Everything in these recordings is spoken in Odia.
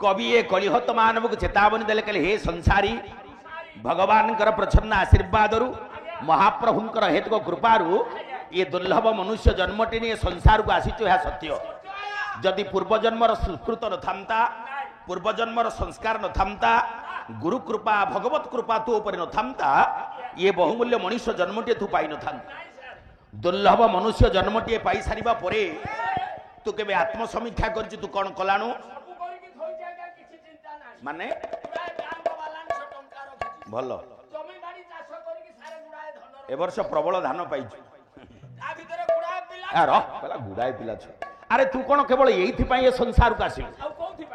कवि ए कलिहत मानव को चेतावनी देले कहले हे संसारी भगवान प्रछन्न आशीर्वाद महाप्रभुंकर हेतु कृपारू ये दुर्लभ मनुष्य जन्मटी नहीं संसार को आसीचो यह सत्य जदि पूर्वजन्मर सुकृत न थांता पूर्वजन्मर संस्कार न थांता गुरु कृपा भगवत कृपा तू ऊपर न थांता ये बहुमूल्य मनुष्य जन्मटे तू पाई न थांता दुर्लभ मनुष्य जन्मटे पाई सारिबा परे तू केबे आत्मसमीक्षा करछि तू कोन कलाणु माने भलो ए वर्ष प्रबल धान पाइछु आ रह पला गुडाय पिला छ अरे तू कोन केवल एइथि पई ए संसार को आसी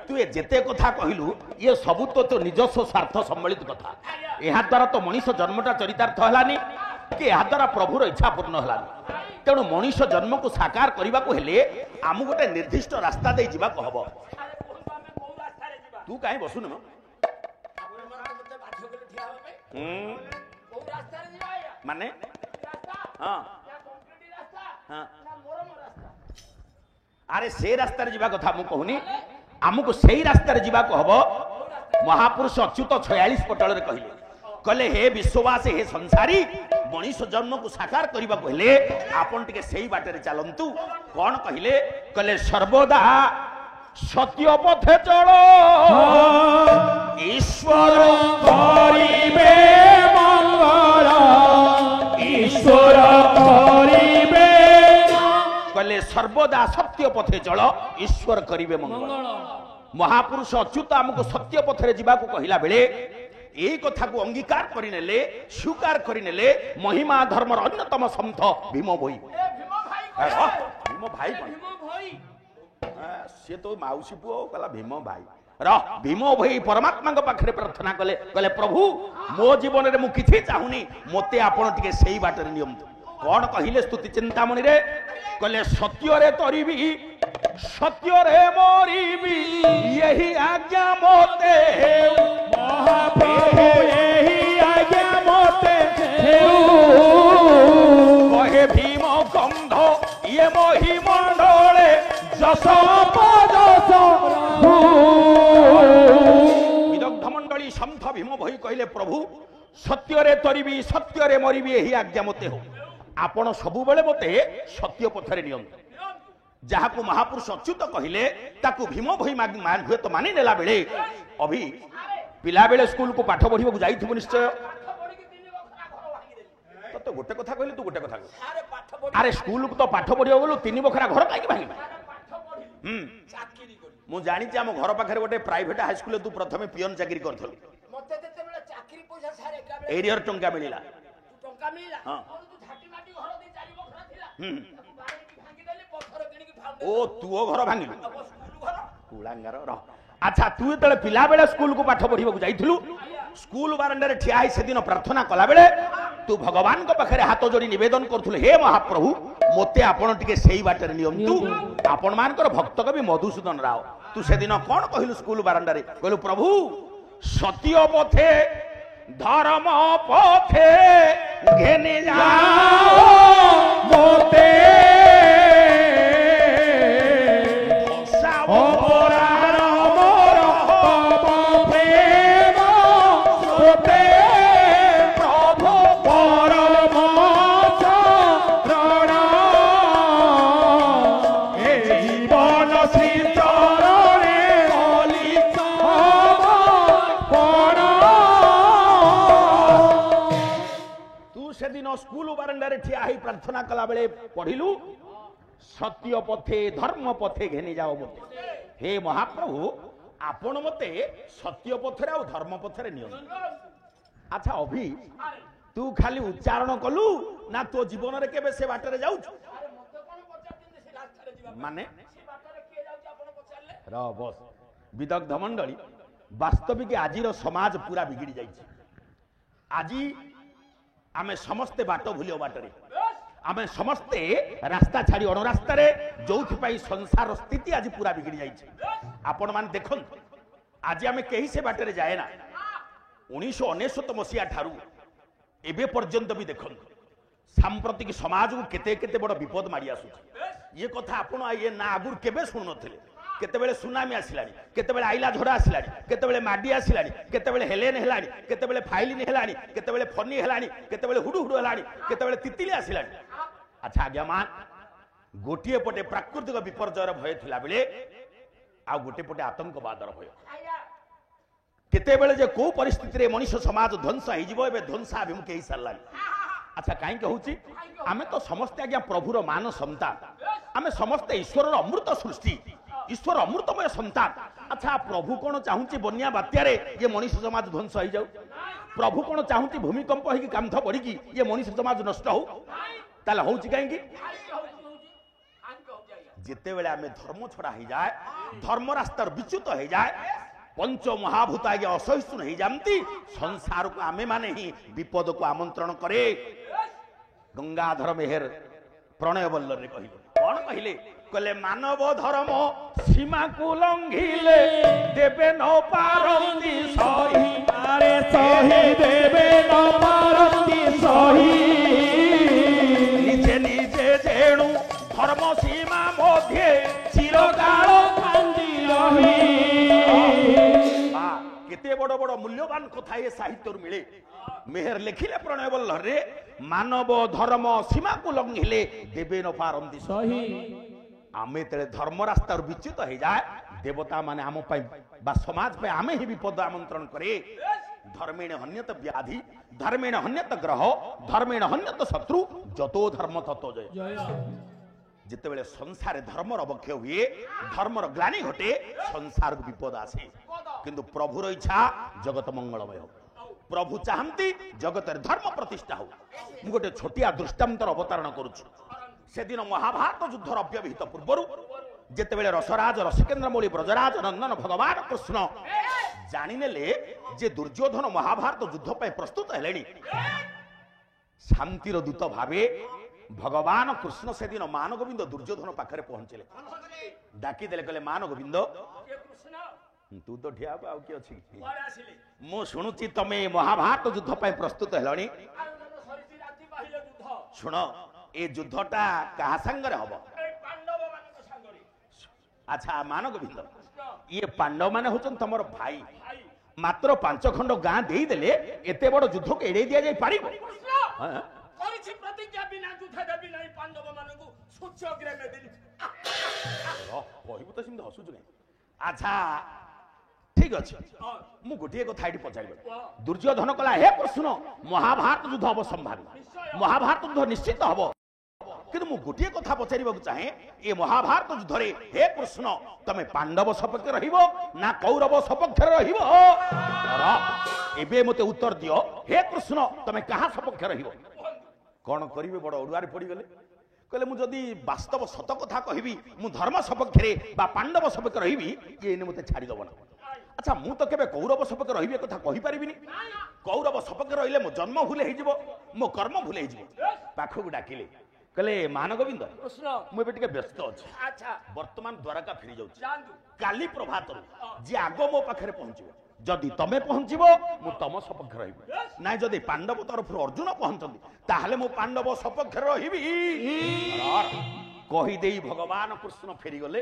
तू ए जेते कथा कहिलु ये सब तो निजस्व स्वार्थ सम्मिलित कथा एहा द्वारा तो मनुष्य जन्मटा चरितार्थ हलानी कि एहा द्वारा प्रभुर इच्छा पूर्ण हलानी तेणु मनुष्य जन्म को साकार करने को हेले आम गोटे निर्दिष्ट रास्ता दे जीवा को हबो तू काहे बसुन म माने हां हां अरे से रास्ता रे जीवा कथा मु कहूनी आमको सही रास्ता रे जीवा को हबो महापुरुष अच्युत 46 पटल रे कहिले कहले हे विश्ववासी हे संसारी मनुष्य जन्म को साकार करने को हेले आपन टिके सही बाटे रे चलंतु कौन कहिले कहले सर्वदा सत्य पथे चलो ईश्वर करिबे मंगल ईश्वर करिबे कहले सर्वदा सत्य पथे चलो ईश्वर करिबे मंगल महापुरुष अच्युत हमको सत्य पथरे जीवा को कहिला बेले यही कथा को अंगीकार करिनेले स्वीकार करिनेले महिमा धर्मर अन्यतम संत भीम भोई भीम भाई से तो माउसी पुओ कहला भीम भाई रह भीम भोई परमात्मा पाखरे प्रार्थना कले कहले प्रभु मो जीवन रे मु किछि चाहुनी मते आपण टिके सेही बाटे रे नियम कौन कहिले स्तुति चिंतामणि रे कहले सत्य रे तरिबी सत्य रे मरिबी यही आज्ञा मोते महाप्रभु यही आज्ञा मोते कहे भीम गंध ये मोहि मंडले जस पदस विदग्ध मंडली संत भीम भई कहले प्रभु सत्य रे तरिबी सत्य रे मरिबी यही आज्ञा मोते हो आपण सबु बेले मते सत्य पथरे नियम जहाँ को महापुरुष अच्युत कहिले ताकू भीम भई मान हुए तो मानि नेला बेले अभी पिला बेले स्कूल को पाठ पढ़िबा को जाइथिबो निश्चय तो गोटे कथा कहले तू गोटे कथा अरे स्कूल को तो पाठ पढ़िबा गेलु 3 बखरा घर काई भांगी चाकरी मु जानि जे हम घर पाखरे गोटे प्राइवेट हाई स्कूल तू प्रथमे पियन चाकरी करथलु मते जेते बेले चाकरी पैसा सारे एका एरियर टंका मिलिला टंका मिलिला हां तू झाटी माटी घर दे 4 बखरा थिला ओ तुओ घर भांगिलु कुलांगार रह अच्छा तू जेतले पिला बेले स्कूल को पाठ पढ़िबा को जाइथिलु स्कूल बारंडा रे ठिया है सेदिन प्रार्थना कला बेले तू भगवान को पाखरे हाथ जोड़ी निवेदन करथुले हे महाप्रभु मोते आपण टिके सेही बाटे रे नियम तू आपण मानकर भक्त कवि मधुसूदन राव तू सेदिन कोन कहिलु स्कूल बारंडा रे कहलु प्रभु सत्य पथे धर्म पथे घेने जाओ मोते स्कूल बारंडा रे ठिया ही प्रार्थना कला बेले पढ़िलु सत्य पथे धर्म पथे घेनी जाओ मते हे महाप्रभु आपण मते सत्य पथरे और धर्म पथरे नियम अच्छा अभी तू खाली उच्चारण कलु ना तो जीवन रे केबे से बाटरे जाउ माने र बस विदग्ध मंडली वास्तविक आजिर समाज पूरा बिगिड़ी जाइछि आजी आमे समस्ते बाट भूलियो बाटरे आमे समस्ते रास्ता छाड़ी अण रास्ता रे जोथि पई संसार स्थिति आज पूरा बिगड़ी जाइछि आपण मान देखन आज आमे केही से बाटरे जाए ना 1999 मसिया ठारू एबे पर्यंत भी देखन सांप्रतिक समाज को केते केते बड़ विपद मारी आसु ये कथा आपण ये ना आगुर केबे सुन नथिले केतेबेले सुनामी आसिलानी केतेबेले आइला झोड़ा आसिलानी केतेबेले माडी आसिलानी केतेबेले हेलेन हेलानी केतेबेले फाइलिन हेलानी केतेबेले फनी हेलानी केतेबेले हुडु हुडु हेलानी केतेबेले तितिली आसिलानी अच्छा आज्ञा मान गोटिए पटे प्राकृतिक विपर्ययर भय थिला बेले आ गोटे पटे आतंकवादर भय केतेबेले जे को परिस्थिति रे मनुष्य समाज ध्वंस हो जिवो एबे ध्वंसाभिमुख हे सरलानी अच्छा काई कहूची आमे तो समस्त आज्ञा प्रभुर मान संतान आमे समस्त ईश्वर अमृत सृष्टि ईश्वर अमृतमय संतान अच्छा प्रभु कौन चाहूची बन्या बात्यारे ये मनुष्य समाज ध्वंस हो जाऊ प्रभु कौन चाहूची भूमिकंप होगी कांध पड़िकी ये मनुष्य समाज नष्ट हो ताले होची काहेकि जिते बेले आमे धर्म छड़ा हो जाए धर्म रास्तार विच्युत हो जाए पंच महाभूत आगे असहिष्णु हो जाती संसार को आमे माने ही विपद को आमंत्रण करे गंगाधर मेहर प्रणय बल्लर रे कहिलो कौन कहले कहले मानव धर्म सीमा को लंघिले देवे न पारंती सही अरे सही देवे न पारंती सही निजे निजे जेणु धर्म सीमा मध्य चिरकाल कांदी रही केते बड़ बड़ मूल्यवान कथा ये साहित्य मिले मेहर लिखिले प्रणय बल्लर रे मानव धर्म सीमा को लंघिले देवे न पारंती सही आमे तेरे धर्म रास्ता विच्युत हो जाए देवता माने आम बा समाज पे आमे ही विपद आमंत्रण करे धर्मेण हन्यत व्याधि धर्मेण हन्यत ग्रह धर्मेण हन्यत शत्रु जतो धर्म ततो जय जिते बेले संसार धर्मर अवक्षय हुए धर्मर ग्लानि घटे संसार को विपद आसे किंतु प्रभुर इच्छा जगत मंगलमय हो प्रभु चाहती जगत धर्म प्रतिष्ठा हो मु गोटे छोटिया दृष्टांतर अवतारण करुछु से दिन महाभारत युद्धर अव्यवहित पूर्व जितेबेले रसराज रसिकेन्द्र मौली ब्रजराज नंदन भगवान कृष्ण जानिनेले जे दुर्योधन महाभारत युद्ध पे प्रस्तुत हेलेनी शांतिर दूत भावे भगवान कृष्ण से दिन मान गोविंद दुर्योधन पाखरे पहुंचले डाकी देले कहले मान गोविंद तू तो ठिया आउ कि अछि मु सुनुची तमे महाभारत युद्ध पे प्रस्तुत हेलनी सुन ए युद्धटा कहा संगरे हबो अच्छा मान गोविंद ये पांडव माने होचन तमर भाई मात्र 5 खंड गां देई देले एते बड़ युद्ध को एड़े दिया जाय पारिबो हां करिछि प्रतिज्ञा बिना युद्ध देबी नहीं पांडव मानकु सूच्यग्रे में देली कहिबो त सिम हसुछु नै अच्छा ठीक अछि मु गोटिए कथा एठी पचारिबो दुर्योधन कला हे कृष्ण महाभारत युद्ध हबो संभावी महाभारत युद्ध निश्चित हबो किंतु मु गोटिए कथा पचारिबो चाहे ए महाभारत युद्ध रे हे कृष्ण तमे पांडव सपक्ष रहिबो ना कौरव सपक्ष रहिबो एबे मते उत्तर दियो हे कृष्ण तमे कहा सपक्ष रहिबो कोन करिवे बड़ ओडुआरे पड़ी गले कहले मु जदी वास्तव सत कथा कहिबी मु धर्म सपक्ष रे बा पांडव सपक्ष रहिबी ये ने मते छाडी दबो ना अच्छा मु तो केबे कौरव सपक्ष रहिबे कथा कहि परिबिनी कौरव सपक्ष रहिले मो जन्म भूले हि जिवो मो कर्म भूले हि जिवो पाखो को डाकिले कहले मान गोविंद कृष्ण मु एबे टिके व्यस्त अछि अच्छा वर्तमान द्वारका फेरी जाउछि जानदु काली प्रभात जे आगो मो पाखरे पहुंचिबो जदि तमे पहुंचिबो मु तम सपक्ष रहिबो नाइ जदि पांडव तरफ अर्जुन पहुंचंदी ताहले मु पांडव सपक्ष रहिबी कहि देई भगवान कृष्ण फेरी गले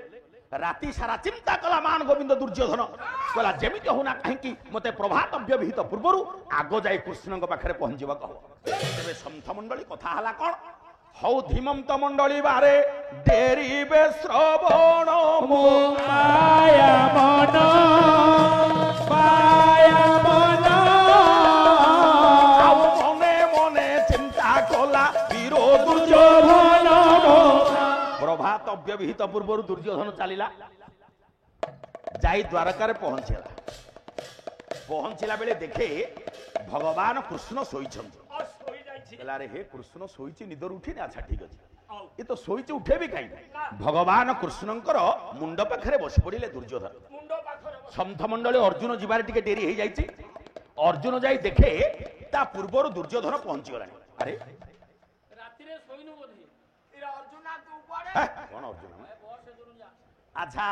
राति सारा चिंता कला मान गोविंद दुर्योधन कहला जेमिति होना काहेकि मते प्रभात अव्यवहित पूर्वरु आगो जाई कृष्ण को पाखरे पहुंचिबा कहो तेबे संथ मंडली कथा हला कोन हौ धीमंत मंडली बारे डेरी बे श्रवण माया मन आउ मने मने चिंता कला वीरो दुर्योधन प्रभात अव्यवहित पूर्व दुर्योधन चलीला जाई द्वारका रे पहुंचला बेले देखे भगवान कृष्ण सोईछंती रे हे कृष्ण सोईची निदर उठिने अच्छा ठीक अछि ये तो सोईची उठे भी कहीं भगवान कृष्णंकर मुंड पाखरे बसी पड़िले दुर्योधन संथ मंडली अर्जुन जीवार टिके डेरी हो जाइछि अर्जुन जाई देखे ता पूर्वरु दुर्योधन पहुंची गलानी अरे राति रे सोइनु बोधि इरा अर्जुन तू पड़े कोन अर्जुन अच्छा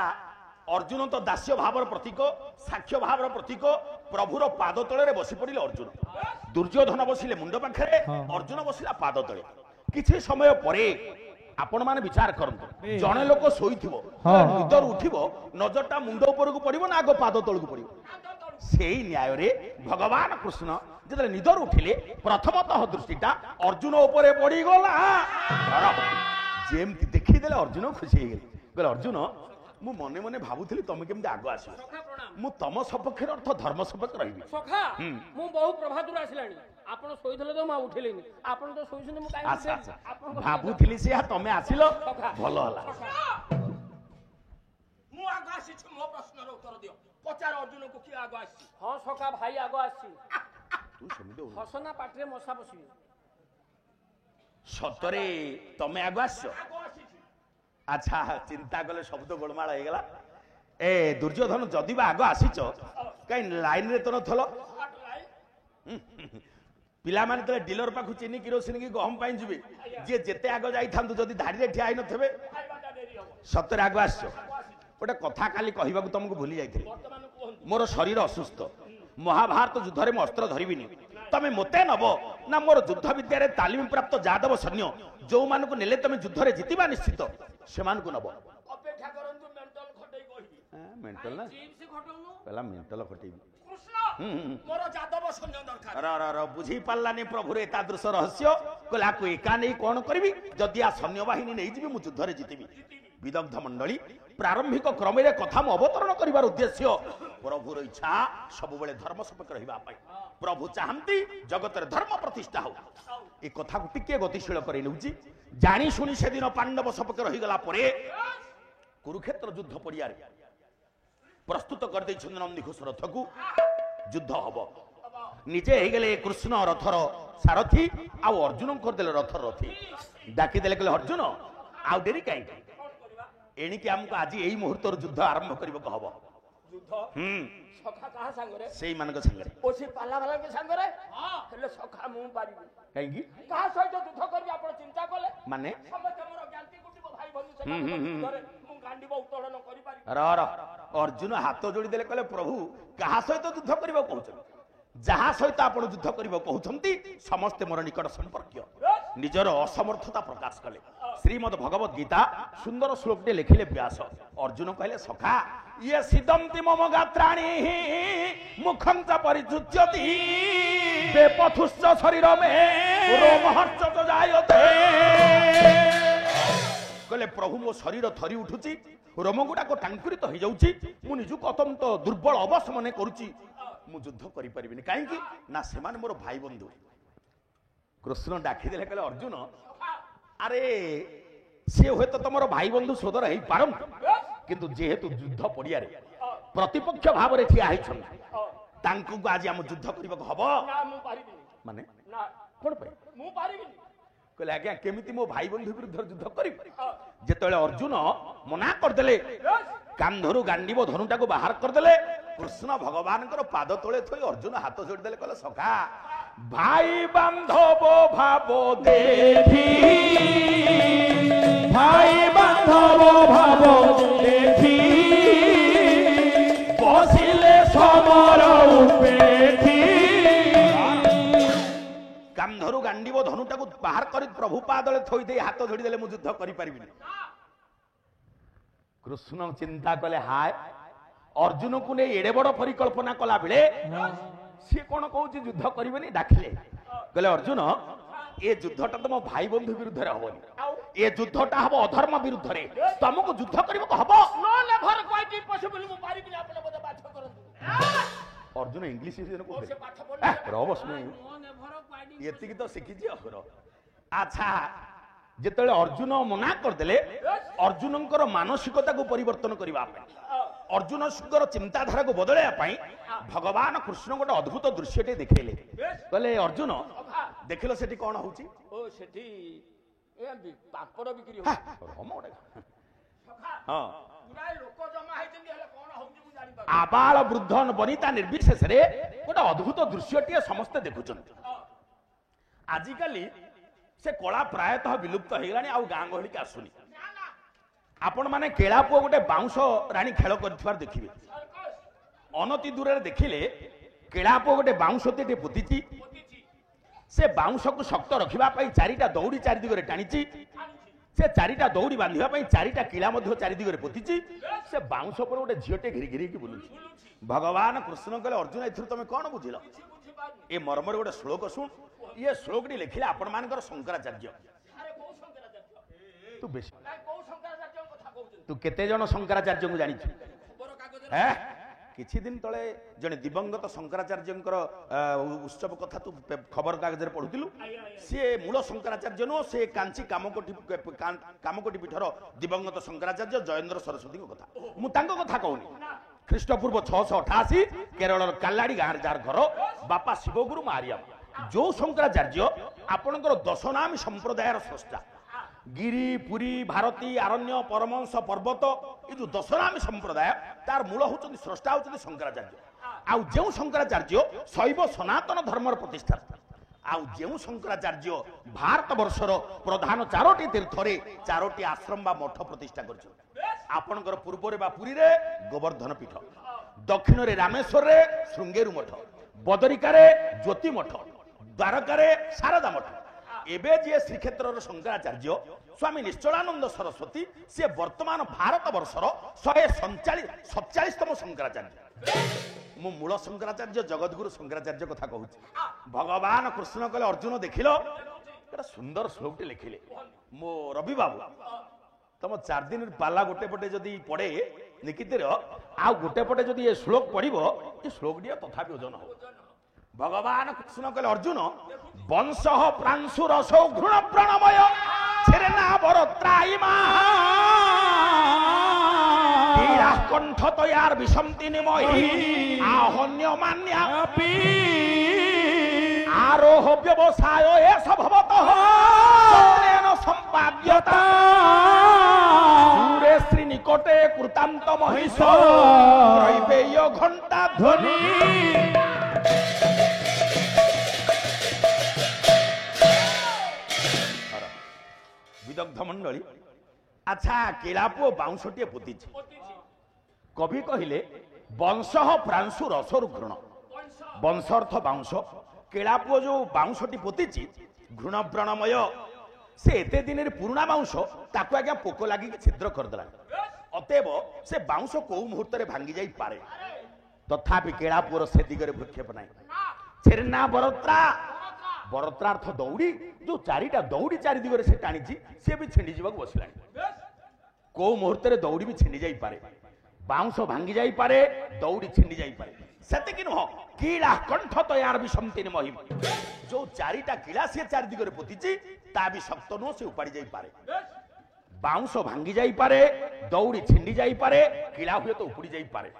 अर्जुन तो दास्य भावर प्रतीक साक्ष्य भावर प्रतीक प्रभुर पाद तले रे बसी पड़िले अर्जुन दुर्योधन बसिले मुंड पाखरे अर्जुन बसिला पाद तले किछि समय परे ଆପଣ ମାନେ ବିଚାର କରନ୍ତୁ ଜଣେ ଲୋକ ଶୋଇଥିବ ହଁ, ହଁ, ନିଦରୁ ଉଠିବ ନଜରଟା ମୁଣ୍ଡ ଉପରକୁ ପଡିବ ନା ଆଗ ପାଦ ତଳକୁ ପଡିବ ସେଇ ନ୍ୟାୟରେ ଭଗବାନ କୃଷ୍ଣ ଯେତେବେଳେ ନିଦରୁ ଉଠିଲେ ପ୍ରଥମତଃ ଦୃଷ୍ଟିଟା ଅର୍ଜୁନ ଉପରେ ପଡିଗଲା ଯେମିତି ଦେଖିଦେଲେ ଅର୍ଜୁନ ଖୁସି ହେଇଗଲେ କହିଲେ ଅର୍ଜୁନ ମୁଁ ମନେ ମନେ ଭାବୁଥିଲି ତମେ କେମିତି ଆଗ ଆସିବ ମୁଁ ତମ ସପକ୍ଷରେ ଅର୍ଥ ଧର୍ମ ସପକ୍ଷ ରହିବି ସଖା ମୁଁ ବହୁ ପ୍ରଭାତରୁ ଆସିଲାଣି ଆପଣ ଶୋଇଥିଲେ ତ ମୁଁ ଉଠିଲିନି ଆପଣ ତ ଶୋଇଛନ୍ତି ମୁଁ କାଇଁ ଆଚ୍ଛା ଆଚ୍ଛା ଭାବୁଥିଲି ସେ ତମେ ଆସିଲ ଭଲ ହେଲା ମୁଁ ଆଗ ଆସିଛି ମୋ ପ୍ରଶ୍ନର ଉତ୍ତର ଦିଅ ପଚାର ଅର୍ଜୁନକୁ କିଏ ଆଗ ଆସିଛି ହଁ ସଖା ଭାଇ ଆଗ ଆସିଛି ତୁ ସେମିତି ହଉନୁ। ହସନା ପାଟିରେ ମଶା ବସିବେ ସତରେ ତମେ ଆଗ ଆସିଛ ଆଚ୍ଛା ଚିନ୍ତା କଲେ ସବୁ ତ ଗୋଳମାଳ ହେଇଗଲା ଏ ଦୁର୍ଯ୍ୟୋଧନ ଯଦି ବା ଆଗ ଆସିଛ କାଇଁ ଲାଇନରେ ତ ନଥଲ ପିଲାମାନେ ତ ଡିଲର ପାଖକୁ ଚିନି କିରୋସିନ କି ଗହମ ପାଇଁ ଯିବେ ଯିଏ ଯେତେ ଆଗ ଯାଇଥାନ୍ତୁ ଯଦି ଧାଡ଼ିରେ ଠିଆ ହେଇନଥିବେ ସତରେ ଆଗ ଆସିଛ ଗୋଟେ କଥା କାଲି କହିବାକୁ ତମକୁ ଭୁଲି ଯାଇଥିଲି ମୋର ଶରୀର ଅସୁସ୍ଥ ମହାଭାରତ ଯୁଦ୍ଧରେ ମୁଁ ଅସ୍ତ୍ର ଧରିବିନି ତମେ ମୋତେ ନବ ନା ମୋର ଯୁଦ୍ଧ ବିଦ୍ୟାରେ ତାଲିମ ପ୍ରାପ୍ତ ଯାଦବ ସୈନ୍ୟ ଯୋଉମାନଙ୍କୁ ନେଲେ ତମେ ଯୁଦ୍ଧରେ ଜିତିବା ନିଶ୍ଚିତ ସେମାନଙ୍କୁ ନବ ଅପେକ୍ଷା କରନ୍ତୁ ମେଣ୍ଟାଲ ଖଟେଇ କହିବି ମେଣ୍ଟାଲ ନା ଚିପ୍ସ ଖଟଉନୁ କହିଲା ମେଣ୍ଟାଲ ଖଟେଇବି କୃଷ୍ଣ ମୋର ଯାଦବ ସୈନ୍ୟ ଦରକାର ବୁଝି ପାରିଲାନି ପ୍ରଭୁରେ ଏତାଦୃଶ ରହସ୍ୟ କହିଲା ଆକୁ ଏକା ନେଇ କଣ କରିବି ଯଦି ଆ ସୈନ୍ୟବାହିନୀ ନେଇଯିବି ମୁଁ ଯୁଦ୍ଧରେ ଜିତିବି ବିଦଗ୍ଧ ମଣ୍ଡଳୀ ପ୍ରାରମ୍ଭିକ କ୍ରମରେ କଥା ମୁଁ ଅବତରଣ କରିବାର ଉଦ୍ଦେଶ୍ୟ ପ୍ରଭୁର ଇଚ୍ଛା ସବୁବେଳେ ଧର୍ମ ସପକ୍ଷ ରହିବା ପାଇଁ ପ୍ରଭୁ ଚାହାନ୍ତି ଜଗତରେ ଧର୍ମ ପ୍ରତିଷ୍ଠା ହଉ ଏ କଥାକୁ ଟିକେ ଗତିଶୀଳ କରି ନେଉଛି ଜାଣି ଶୁଣି ସେଦିନ ପାଣ୍ଡବ ସପକ୍ଷ ରହିଗଲା ପରେ କୁରୁକ୍ଷେତ୍ର ଯୁଦ୍ଧ ପଡ଼ିଆରେ ପ୍ରସ୍ତୁତ କରିଦେଇଛନ୍ତି ନନ୍ଦିଘୋଷ ରଥକୁ ଯୁଦ୍ଧ ହବ ନିଜେ ହେଇଗଲେ କୃଷ୍ଣ ରଥର ସାରଥୀ ଆଉ ଅର୍ଜୁନ କରିଦେଲେ ରଥର ରଥୀ ଡାକିଦେଲେ କହିଲେ ଅର୍ଜୁନ ଆଉ ଡେରି କାହିଁକି ଏଣିକି ଆମକୁ ଆଜି ଏଇ ମୁହୂର୍ତ୍ତରୁ ଯୁଦ୍ଧ ଆରମ୍ଭ କରିବାକୁ ହବ ଯୁଦ୍ଧ ସଖା କାହା ସାଙ୍ଗରେ ସେଇମାନଙ୍କ ସାଙ୍ଗରେ ଓସି ପାଲା ବାଲାଙ୍କ ସାଙ୍ଗରେ ହେଲେ ସଖା ମୁଁ ପାରିବି କାହିଁକି କାହା ସହିତ ଯୁଦ୍ଧ କରିବି ଆପଣ ଚିନ୍ତା କଲେ ମାନେ ସମସ୍ତେ ମୋର ଜ୍ଞାତି କୁଟିବ ଭାଇ ବନ୍ଧୁ ସେମାନଙ୍କ ଯୁଦ୍ଧରେ ମୁଁ ଗାଣ୍ଡିବ ଉତ୍ତୋଳନ କରିପାରିବି ଅର୍ଜୁନ ହାତ ଯୋଡ଼ି ଦେଲେ କହିଲେ ପ୍ରଭୁ କାହା ସହିତ ଯୁଦ୍ଧ କରିବାକୁ କହୁଛନ୍ତି ଯାହା ସହିତ ଆପଣ ଯୁଦ୍ଧ କରିବାକୁ କହୁଛନ୍ତି ସମସ୍ତେ ମୋର ନିକଟ ସମ୍ପର୍କୀୟ ନିଜର ଅସମର୍ଥତା ପ୍ରକାଶ କଲେ ଶ୍ରୀମଦ ଭଗବତ ଗୀତା ସୁନ୍ଦର ଶ୍ଲୋକଟେ ଲେଖିଲେ ବ୍ୟାସ ଅର୍ଜୁନ କହିଲେ ସଖା ଇଏ ସିଦନ୍ତି ମମ ଗାତ୍ରାଣୀ ମୁଖଂ ଚ ପରିଚୁଚ୍ୟତି ବେପଥୁଶ୍ଚ ଶରୀର ମେ ରୋମହର୍ଷ ଚ ଜାୟତେ କହିଲେ ପ୍ରଭୁ ମୋ ଶରୀର ଥରି ଉଠୁଛି ରୋମ ଗୁଡାକ ଟାଙ୍କୁରିତ ହେଇଯାଉଛି ମୁଁ ନିଜକୁ ଅତ୍ୟନ୍ତ ଦୁର୍ବଳ ଅବଶ ମନେ କରୁଛି ମୁଁ ଯୁଦ୍ଧ କରିପାରିବିନି କାହିଁକି ନା ସେମାନେ ମୋର ଭାଇ ବନ୍ଧୁ କୃଷ୍ଣ ଡାକିଦେଲେ କହିଲେ ଅର୍ଜୁନ ଆରେ ସିଏ ହୁଏତ ତମର ଭାଇ ବନ୍ଧୁ ସୋଦର ହେଇପାରନ୍ତି କିନ୍ତୁ ଯେହେତୁ ଯୁଦ୍ଧ ପଡ଼ିଆରେ ପ୍ରତିପକ୍ଷ ଭାବରେ ଠିଆ ହେଇଛନ୍ତି ତାଙ୍କୁ ଆଜି ଆମ ଯୁଦ୍ଧ କରିବାକୁ ହବ ନା ମୁଁ ପାରିବିନି ମାନେ ନା କଣ ପାଇଁ ମୁଁ ପାରିବିନି କହିଲେ ଆଜ୍ଞା କେମିତି ମୋ ଭାଇ ବନ୍ଧୁ ବିରୁଦ୍ଧରେ ଯୁଦ୍ଧ କରିବି ଯେତେବେଳେ ଅର୍ଜୁନ ମନା କରିଦେଲେ କାନ୍ଧରୁ ଗାଣ୍ଡିବ ଧନୁଟାକୁ ବାହାର କରିଦେଲେ କୃଷ୍ଣ ଭଗବାନଙ୍କର ପାଦ ତଳେ ଥୋଇ ଅର୍ଜୁନ ହାତ ଯୋଡ଼ିଦେଲେ କହିଲେ ସଖା ଭାଇ ବାନ୍ଧବ ଭାବ ଦେଖି ଭାଇ ବାନ୍ଧବ ଭାବ ଦେଖି ବସିଲେ ସମର ଉପେଠି କାନ୍ଧରୁ ଗାଣ୍ଡିବ ଧନୁଟାକୁ ବାହାର କରି ପ୍ରଭୁ ପାଦଳେ ଥୋଇ ଦେଇ ହାତ ଯୋଡ଼ିଦେଲେ ମୁଁ ଯୁଦ୍ଧ କରିପାରିବିନି କୃଷ୍ଣ ଚିନ୍ତା କଲେ ହାୟ ଅର୍ଜୁନକୁ ନେଇ ଏଡେ ବଡ ପରିକଳ୍ପନା କଲା ବେଳେ ସିଏ କଣ କହୁଛି ଯୁଦ୍ଧ କରିବେନି ଡାକିଲେ କହିଲେ ଅର୍ଜୁନ ଏ ଯୁଦ୍ଧଟା ତମ ଭାଇ ବନ୍ଧୁ ବିରୁଦ୍ଧରେ ହବନି ଏ ଯୁଦ୍ଧଟା ହବ ଅଧର୍ମ ବିରୁଦ୍ଧରେ ତମକୁ ଯୁଦ୍ଧ କରିବାକୁ ହବ ଅର୍ଜୁନ ଇଂଲିଶ ଏତିକି ତ ଶିଖିଛି ଆଚ୍ଛା ଯେତେବେଳେ ଅର୍ଜୁନ ମନା କରିଦେଲେ ଅର୍ଜୁନଙ୍କର ମାନସିକତାକୁ ପରିବର୍ତ୍ତନ କରିବା ପାଇଁ ଅର୍ଜୁନଙ୍କର ଚିନ୍ତାଧାରାକୁ ବଦଳାଇବା ପାଇଁ ଭଗବାନ କୃଷ୍ଣ ଗୋଟେ ଅଦ୍ଭୁତ ଦୃଶ୍ୟଟେ ଦେଖେଇଲେ କହିଲେ ଅର୍ଜୁନ ଦେଖିଲ ସେଠି କଣ ହଉଛି ସେଠି ପାମ୍ପଡ଼ ବିକ୍ରି ଆବାଳ ବୃଦ୍ଧ ବନିତା ନିର୍ବିଶେଷରେ ଗୋଟେ ଅଦ୍ଭୁତ ଦୃଶ୍ୟଟିଏ ସମସ୍ତେ ଦେଖୁଛନ୍ତି ଆଜିକାଲି ସେ କଳା ପ୍ରାୟତଃ ବିଲୁପ୍ତ ହେଇଗଲାଣି ଆଉ ଗାଁ ଗହଳିକି ଆସୁନି ଆପଣ ମାନେ କେଳା ପୁଅ ଗୋଟେ ବାଉଁଶ ରାଣୀ ଖେଳ କରିଥିବାର ଦେଖିବେ ଅନତି ଦୂରରେ ଦେଖିଲେ କେଳା ପୁଅ ଗୋଟେ ବାଉଁଶଟିଏ ପୋତିଛି ସେ ବାଉଁଶକୁ ଶକ୍ତ ରଖିବା ପାଇଁ ଚାରିଟା ଦଉଡ଼ି ଚାରି ଦିଗରେ ଟାଣିଛି से चारिटा दौड़ी बांधिबा पई चारिटा किला मध्य चारि दिगरे पोतिची से बाउंस पर गोटे झियोटे घिरी घिरी की बुलुची भगवान कृष्ण कहले अर्जुन एथुर तमे कोन बुझिलो ए मर्मर गोटे श्लोक शुण ये श्लोकटी लिखिले आपण मानकर शंकराचार्य तू बेसी तू केते जण शंकराचार्य को जानिछु हैं किछि दिन तळे जने दिवंगत शंकराचार्यंकर उत्सव कथा तू खबर कागज रे पढुतिलु से मूल शंकराचार्य नो से कांची कामकोटी पीठर दिवंगत शंकराचार्य जयेंद्र सरस्वती को कथा मु तांको कथा कहूनी ख्रीष्टपूर्व 688 केरल कालाड़ी गाँव जार घर बापा शिवगुरु मारिया जो शंकराचार्य आपणकर दशनामी संप्रदायर स्रष्टा गिरी पुरी भारती आरण्य परमंश पर्वत ये जो दशनामी संप्रदाय तार मूल होचंदी स्रष्टा होचंदी शंकराचार्य आउ जेउ शंकराचार्य शैव सनातन धर्मर प्रतिष्ठा आउ जेउ शंकराचार्य भारत वर्षर प्रधान 4टी तीर्थरे 4टी आश्रम बा मठ प्रतिष्ठा करछन आपणकर पूर्व रे बा पुरी रे गोवर्धन पीठ दक्षिण रे रामेश्वर रे श्रृंगेरु मठ बदरिका रे ज्योति मठ द्वारका रे शारदा मठ एबे जे श्रीक्षेत्र शंकराचार्य स्वामी निश्चलानंद सरस्वती से वर्तमान भारत वर्षर 147तम शंकराचार्य मु मूल शंकराचार्य जगतगुरु शंकराचार्य कथा कहूँ भगवान कृष्ण कहले अर्जुन देखिलो एटा सुंदर श्लोकटी लिखिले मो रवि बाबू तुम 4 दिन पाला गोटे पटे जदि पड़े निकितिर आ गोटे पटे जदि ये श्लोक पड़िबो ये श्लोकटी तथापि ओजन हो भगवान कृष्ण कहले अर्जुन वंश प्रांशु रसो घृण प्रणमय छिरना बरत्राइमा कंठ तयार विषमति निमहि आहन्य मान्या आरोह व्यवसाय एष भवतः सत्रेण संपाद्यता सूरे श्री निकटे कृतांत महिष त्रैवेय घंटा ध्वनि विदग्ध मंडली अच्छा केलापुओ बाउंशटी पोती कवि कहिले वंश प्रांशु रसरु घृण वंश अर्थ बाउंश केलापुओ जो बाउंशटी पोती घृण व्रणमय से एते दिन पुराणा बाउंश ताकू आज्ञा पोक लगी छिद्र करदेला अतएव से बाउंश को मुहूर्त भांगी जाई पारे तथापि केलापुओर से दिगरे भ्रक्षेप नाही छेरना बरत्रा बरत्रार्थ दौड़ी जो 4टा दौड़ी 4 दिगरे से टाणी सी भी छिंडी जावाक बसलानी को मुहूर्त दौड़ी भी छिंडी जाई पारे बाउंश भांगी जाई पारे दौड़ी छिंडी जाई पारे सेतिकी नुह कीला कंठ तयार भी समतिन महिम जो 4टा कीला से 4 दिगरे पोतीची ता भी शक्त नुह से उपाड़ी जाई पारे बाउंश भांगी जाई पारे दौड़ी छिंडी जाई पारे कीला हुए तो उपुड़ी जाई पारे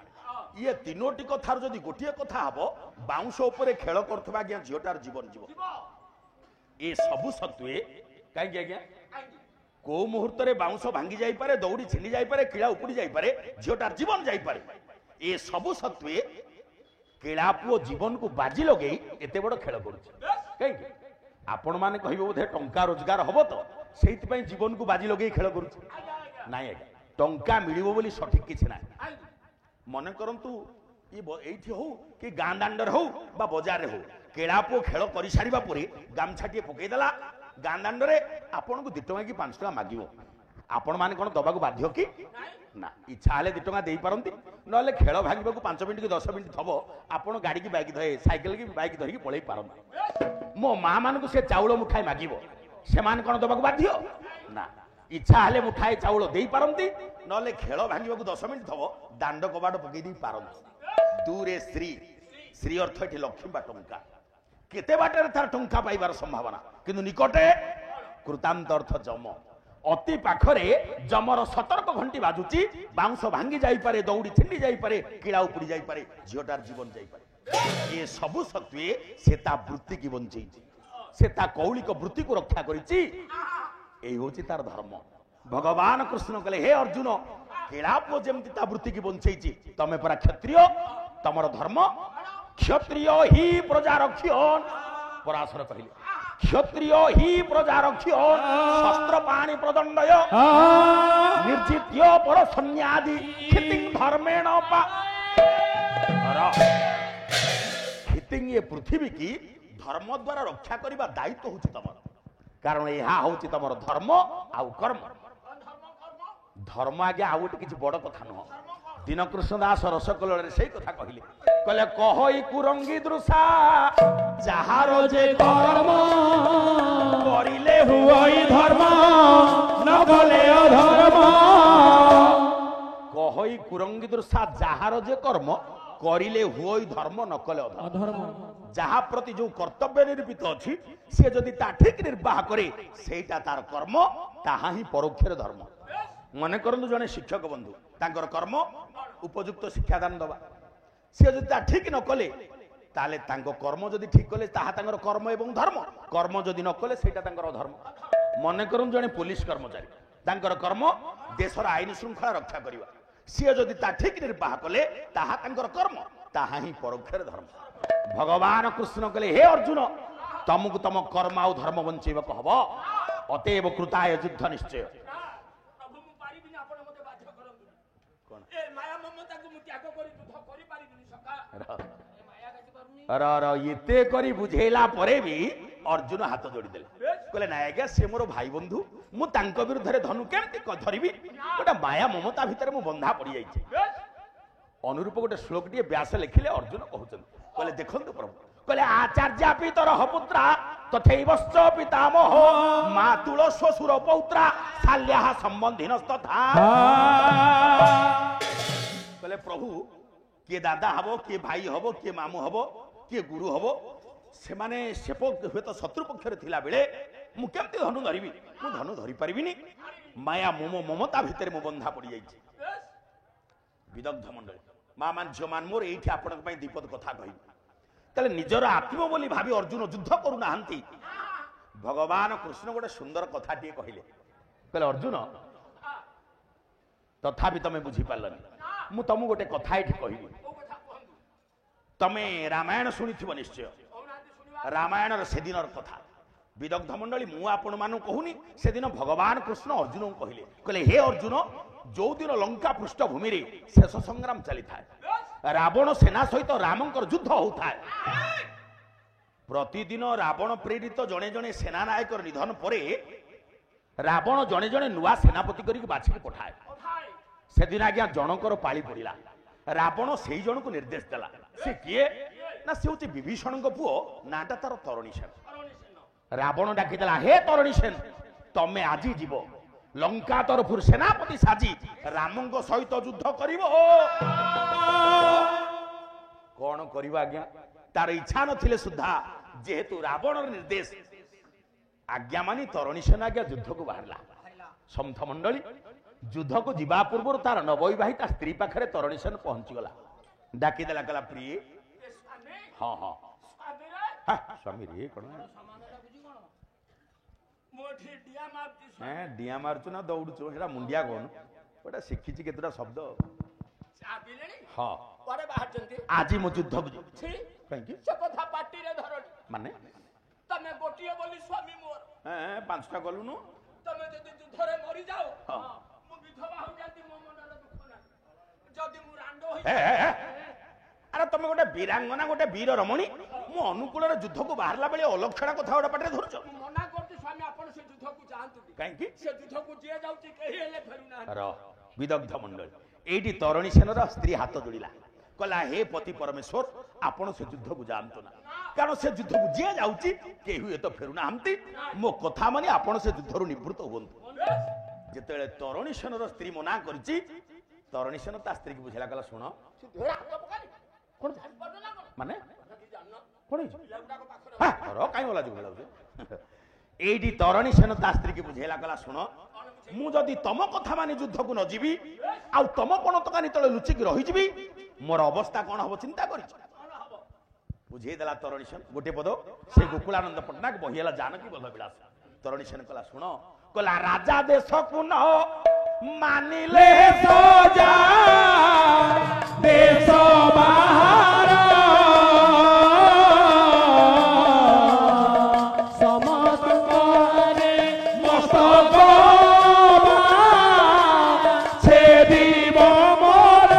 ये 3टी कथार जदि गोटे कथा हबो बाउंश उपरे खेल करथबा आज्ञा झियोटार जीवन जीव ए सबु सत्वे काई आज्ञा को मुहूर्त रे बाउंश भांगी जाई पारे दौड़ी छिंडी जाई पारे कीड़ा उपुड़ी जाई पारे झियोटार जीवन जाई पारे ए सबु सत्वे केला पुओ जीवन को बाजी लगेई एते बड़ खेल करूछ काई आपण माने कहिबो बोधे टंका रोजगार हबो तो सेहित पई जीवन को बाजी लगेई खेल करूछ नाइ आज्ञा टंका मिलिबो बोली सठिक किछ ना मन करंतु ये हो कि गाँ दांडर हो बा बजार हो केलापुओ खेल कर सारा पर गामछाटे पकईदेला गाँ दांडे आपन को 2 टଙ୍କା कि 5 टଙ୍କା मागिबो आपण माने कोन दबाक बाध्य कि ना इच्छा हेले 2 टଙ୍କା देई पारंती नले खेल भांगबाकू 5 मिनिट कि 10 मिनिट थबो आपण गाड़ी की बाइक धरे साइकिल की बाइक धरिकी पळई पारंती मो माँ मान को से चाउल मुठाई मागिबो से मान कोन दबाक बाध्य ना इच्छा हेले मुठाए चाउल देई पारंती नले खेल भांगबाकू 10 मिनिट थबो दांड कबाट पकई दी पारंती दूरे श्री श्री अर्थ एठी लक्ष्मी बा टंका केते बाटर तार टंका पाइबार संभावना किंतु निकटे कृतांत अर्थ जम अति पाखरे जमर सतर्क घंटी बाजुची बाउंश भांगी जाई पारे दौड़ी छिंडी जाई पारे कीड़ा उपुड़ी जाई पारे झियोटार जीवन जाई पारे ए सबु सत्वे से ता वृत्ति की बंचई से ता कौलिक वृत्ति को रक्षा करिछि एई होछि तार धर्म भगवान कृष्ण कहले हे अर्जुन केलापुओ जेमति ता वृत्ति की बंचई तमे परा क्षत्रिय तमर धर्म क्षत्रिय ही प्रजा रक्षण पराशर कहले क्षत्रिय ही प्रजा रक्षण शस्त्र पाणी प्रदंडय निर्जित्य पर सन्यादि खितिं धर्मेण पा खितिं ये पृथ्वी की धर्म द्वारा रक्षा करबा दायित्व होछि तमर କାରଣ ଏହା ହଉଛି ତମର ଧର୍ମ ଆଉ କର୍ମ। ଧର୍ମ ଆଜ୍ଞା ଆଉ ଗୋଟେ କିଛି ବଡ କଥା ନୁହଁ। ଦୀନକୃଷ୍ଣ ଦାସ ରସକଲରେ ସେଇ କଥା କହିଲେ, କହିଲେ କହଇ କୁରଙ୍ଗୀ ଦୃଶା ଯାହାର ଯେ କର୍ମ କରିଲେ ହୁଅଇ ଧର୍ମ ନ କଲେ ଅଧର୍ମ। କହଇ କୁରଙ୍ଗୀ ଦୃଶା ଯାହାର ଯେ କର୍ମ କରିଲେ ହୁଅଇ ଧର୍ମ ନ କଲେ ଅଧର୍ମ। ଅଧର୍ମ ଯାହା ପ୍ରତି ଯୋଉ କର୍ତ୍ତବ୍ୟ ନିରୂପିତ ଅଛି ସେ ଯଦି ତା ଠିକ ନିର୍ବାହ କରେ ସେଇଟା ତାର କର୍ମ, ତାହା ହିଁ ପରୋକ୍ଷରେ ଧର୍ମ। ମନେ କରନ୍ତୁ ଜଣେ ଶିକ୍ଷକ ବନ୍ଧୁ ତାଙ୍କର କର୍ମ ଉପଯୁକ୍ତ ଶିକ୍ଷାଦାନ ଦେବା, ସେ ଯଦି ତା ଠିକ ନ କଲେ ତାହେଲେ ତାଙ୍କ କର୍ମ ଯଦି ଠିକ କଲେ ତାହା ତାଙ୍କର କର୍ମ ଏବଂ ଧର୍ମ, କର୍ମ ଯଦି ନ କଲେ ସେଇଟା ତାଙ୍କର ଅଧର୍ମ। ମନେ କରନ୍ତୁ ଜଣେ ପୋଲିସ କର୍ମଚାରୀ ତାଙ୍କର କର୍ମ ଦେଶର ଆଇନ ଶୃଙ୍ଖଳା ରକ୍ଷା କରିବା, ସିଏ ଯଦି ତା ଠିକ ନିର୍ବାହ କଲେ ତାହା ତାଙ୍କର କର୍ମ, ତାହା ହିଁ ପରୋକ୍ଷରେ ଧର୍ମ। ଭଗବାନ କୃଷ୍ଣ କହିଲେ ହେ ଅର୍ଜୁନ ତମକୁ ତମ କର୍ମ ଆଉ ଧର୍ମ ବଞ୍ଚେଇବାକୁ ହବ, ଅତଏବ କୃତାୟ ଯୁଦ୍ଧ ନିଶ୍ଚୟ। ପ୍ରଭୁ ମୁଁ ପାରିବିନି, ଆପଣ ମୋତେ ବାଧ୍ୟ କରନ୍ତୁ। ଏ ମାୟା ମମତାକୁ ମୁଁ ତ୍ୟାଗ କରି ଯୁଦ୍ଧ କରିପାରିବିନି ସଖା। ମାୟା କାଟି ପାରୁନି। ଏତେ କରି ବୁଝେଇଲା ପରେ ବି ଅର୍ଜୁନ ହାତ ଯୋଡ଼ିଦେଲେ, କହିଲେ ନାଇଁ ଆଜ୍ଞା ସେ ମୋର ଭାଇ ବନ୍ଧୁ, ମୁଁ ତାଙ୍କ ବିରୁଦ୍ଧରେ ଧନୁ କେମିତି ଧରିବି? ଗୋଟେ ମାୟା ମମତା ଭିତରେ ମୁଁ ବନ୍ଧା ପଡିଯାଇଛି। ଅନୁରୂପ ଗୋଟେ ଶ୍ଲୋକଟିଏ ବ୍ୟାସ ଲେଖିଲେ ଅର୍ଜୁନ କହୁଛନ୍ତି, କହିଲେ ଦେଖନ୍ତୁ ପ୍ରଭୁ, କହିଲେ ଆଚାର୍ଯ୍ୟା ପିତର ପୁତ୍ରା ତଥୈବଶ୍ଚ ପିତାମହ ମାତୁଳ ଶ୍ୱଶୁର ପୌତ୍ରା ଶାଲ୍ୟାଃ ସମ୍ବନ୍ଧିନସ୍ତଥା। କହିଲେ ପ୍ରଭୁ କିଏ ଦାଦା ହବ, କିଏ ଭାଇ ହବ, କିଏ ମାମୁଁ ହବ, କିଏ ଗୁରୁ ହବ, ସେମାନେ ସେପ ହୁଏତ ଶତ୍ରୁ ପକ୍ଷରେ ଥିଲା ବେଳେ ମୁଁ କେମିତି ଧନୁ ଧରିବି? ମୁଁ ଧନୁ ଧରି ପାରିବିନି, ମାୟା ମମତା ଭିତରେ ମୁଁ ବନ୍ଧା ପଡିଯାଇଛି। ବିଦଗ୍ଧ ମଣ୍ଡଳୀ ମା ମାନ ଝିଅ ମାନ ମୋର ଏଇଠି ଆପଣଙ୍କ ପାଇଁ ଦୀପଦ କଥା କହିବି। ତାହେଲେ ନିଜର ଆତ୍ମ ବୋଲି ଭାବି ଅର୍ଜୁନ ଯୁଦ୍ଧ କରୁନାହାନ୍ତି। ଭଗବାନ କୃଷ୍ଣ ଗୋଟେ ସୁନ୍ଦର କଥାଟିଏ କହିଲେ, କହିଲେ ଅର୍ଜୁନ ତଥାପି ତମେ ବୁଝିପାରିଲନି, ମୁଁ ତମକୁ ଗୋଟେ କଥା ଏଠି କହିବି। ତମେ ରାମାୟଣ ଶୁଣିଥିବ ନିଶ୍ଚୟ, ରାମାୟଣର ସେଦିନର କଥା। ବିଦଗ୍ଧ ମଣ୍ଡଳୀ ମୁଁ ଆପଣ ମାନଙ୍କୁ କହୁନି, ସେଦିନ ଭଗବାନ କୃଷ୍ଣ ଅର୍ଜୁନଙ୍କୁ କହିଲେ, କହିଲେ ହେ ଅର୍ଜୁନ ଯୋଉ ଦିନ ଲଙ୍କା ପୃଷ୍ଠଭୂମିରେ ଶେଷ ସଂଗ୍ରାମ ଚାଲିଥାଏ, ରାବଣ ସେନା ସହିତ ରାମଙ୍କର ଯୁଦ୍ଧ ହଉଥାଏ, ପ୍ରତିଦିନ ରାବଣ ପ୍ରେରିତ ଜଣେ ଜଣେ ସେନା ନାୟକର ନିଧନ ପରେ ରାବଣ ଜଣେ ଜଣେ ନୂଆ ସେନାପତି କରିକି ବାଛିକି ପଠାଏ। ସେଦିନ ଆଜ୍ଞା ଜଣଙ୍କର ପାଳି ପଡିଲା, ରାବଣ ସେଇ ଜଣକୁ ନିର୍ଦ୍ଦେଶ ଦେଲା। ସେ କିଏ ନା ସେ ହଉଛି ବିଭୀଷଣଙ୍କ ପୁଅ, ନାଟା ତାର ତରଣୀ ସେନ। ରାବଣ ଡାକିଦେଲା, ହେ ତରଣୀ ସେନ ତମେ ଆଜି ଯିବ ଲଙ୍କା ତରଫରୁ ସେନାପତି ସାଜି ରାମଙ୍କ ସହିତ ଯୁଦ୍ଧ କରିବ। କଣ କରିବ ଆଜ୍ଞା, ତାର ଇଚ୍ଛା ନଥିଲେ ସୁଦ୍ଧା ଯେହେତୁ ରାବଣର ନିର୍ଦ୍ଦେଶ ଆଜ୍ଞା ମାନି ତରଣୀ ସେନା ଆଜ୍ଞା ଯୁଦ୍ଧକୁ ବାହାରିଲା। ସନ୍ଥ ମଣ୍ଡଳୀ ଯୁଦ୍ଧକୁ ଯିବା ପୂର୍ବରୁ ତାର ନବବିବାହିତା ସ୍ତ୍ରୀ ପାଖରେ ତରଣୀ ସେନ ପହଞ୍ଚିଗଲା, ଡାକିଦେଲା, କହିଲା ପ୍ରିୟ। ହଁ ହଁ ସ୍ୱାମୀ ରେ କଣ ଡିଆ ମାରୁଛୁ ନା ଦୌଡୁଛୁ, ସେଟା ମୁଣ୍ଡିଆ କହୁନୁ, ଗୋଟେ ଶିଖିଛି କେତେଟା ଶବ୍ଦ। ହଁ ଆଜି ମୁଁ ଯୁଦ୍ଧକୁ ଯିବି। କାହିଁକି ସେ କଥା ପାଟିରେ ଧରନି, ମାନେ ତମେ ଗୋଟିଏ ବୋଲି ସ୍ୱାମୀ ମୋର, ପାଞ୍ଚଟା ଗଲୁନୁ, ତମେ ଯଦି ଯୁଦ୍ଧରେ ମରିଯାଉ ମୁଁ ବିଧବା ହୋଇଯାନ୍ତି, ମୋ ମନରେ ଦୁଃଖ ନାହିଁ। ଯଦି ମୁଁ ରାଣ୍ଡ ଆରେ ତମେ ଗୋଟେ ବୀରାଙ୍ଗନା, ଗୋଟେ ବୀର ରମଣୀ, ମୁଁ ଅନୁକୂଳରେ ଯୁଦ୍ଧକୁ ବାହାରିଲା ବେଳେ ଅଲକ୍ଷଣା କଥା ଗୋଟେ ପାଟିରେ ଧରୁଛ। ମନା କରୁଛି ସ୍ୱାମୀ, ଆପଣ ସେ ଯୁଦ୍ଧକୁ ଯାଆନ୍ତୁ। କାହିଁକି ସେ ଯୁଦ୍ଧକୁ ଯିଏ ଯାଉଛି କେହି ହେଲେ ଫେରୁନାହାନ୍ତି। ବିଦଗ୍ଧ ମଣ୍ଡଳୀ ଏଇଠି ତରଣୀ ସେନର ସ୍ତ୍ରୀ ହାତ ଯୋଡ଼ିଲା, କହିଲା ହେ ପତି ପରମେଶ୍ୱର ଆପଣ ସେ ଯୁଦ୍ଧକୁ ଯାଆନ୍ତୁ ନା, କାରଣ ସେ ଯୁଦ୍ଧକୁ ଯିଏ ଯାଉଛି କେହି ହୁଏତ ଫେରୁନାହାନ୍ତି, ମୋ କଥା ମାନି ଆପଣ ସେ ଯୁଦ୍ଧରୁ ନିବୃତ୍ତ ହୁଅନ୍ତୁ। ଯେତେବେଳେ ତରଣୀ ସେନର ସ୍ତ୍ରୀ ମନା କରିଛି, ତରଣୀ ସେନ ତା ସ୍ତ୍ରୀକୁ ବୁଝେଇଲା, କହିଲା ଶୁଣ ମାନେ କାଇଁ ଗଲା ଯୁଗ ଲାଗୁଛି। ଏଇଠି ତରଣୀ ସେନ ତା ସ୍ତ୍ରୀକି ବୁଝେଇଲା, କହିଲା ଶୁଣ ମୁଁ ଯଦି ତମ କଥା ମାନି ଯୁଦ୍ଧକୁ ନ ଯିବି ଆଉ ତମ ପଣତକାନି ତଳେ ଲୁଚିକି ରହିଯିବି, ମୋର ଅବସ୍ଥା କଣ ହବ ଚିନ୍ତା କରିଛ। ବୁଝେଇଦେଲା ତରଣୀ ସେନ ଗୋଟେ ପଦ, ସେ ଗୋକୁଳାନନ୍ଦ ପଟ୍ଟନାୟକ ବହି ହେଲା ଜାନକୀ ବଲ୍ଲଭ ବିଳାସ। ତରଣୀ ସେନ କହିଲା ଶୁଣ, କହିଲା ରାଜା ଦେଶକୁ ନ ମାନିଲେ ସଜା ଦେଶ ବାହାର ସମସ୍ତଙ୍କରେ ମସ୍ତକ ଛେଦିବ ମୋର।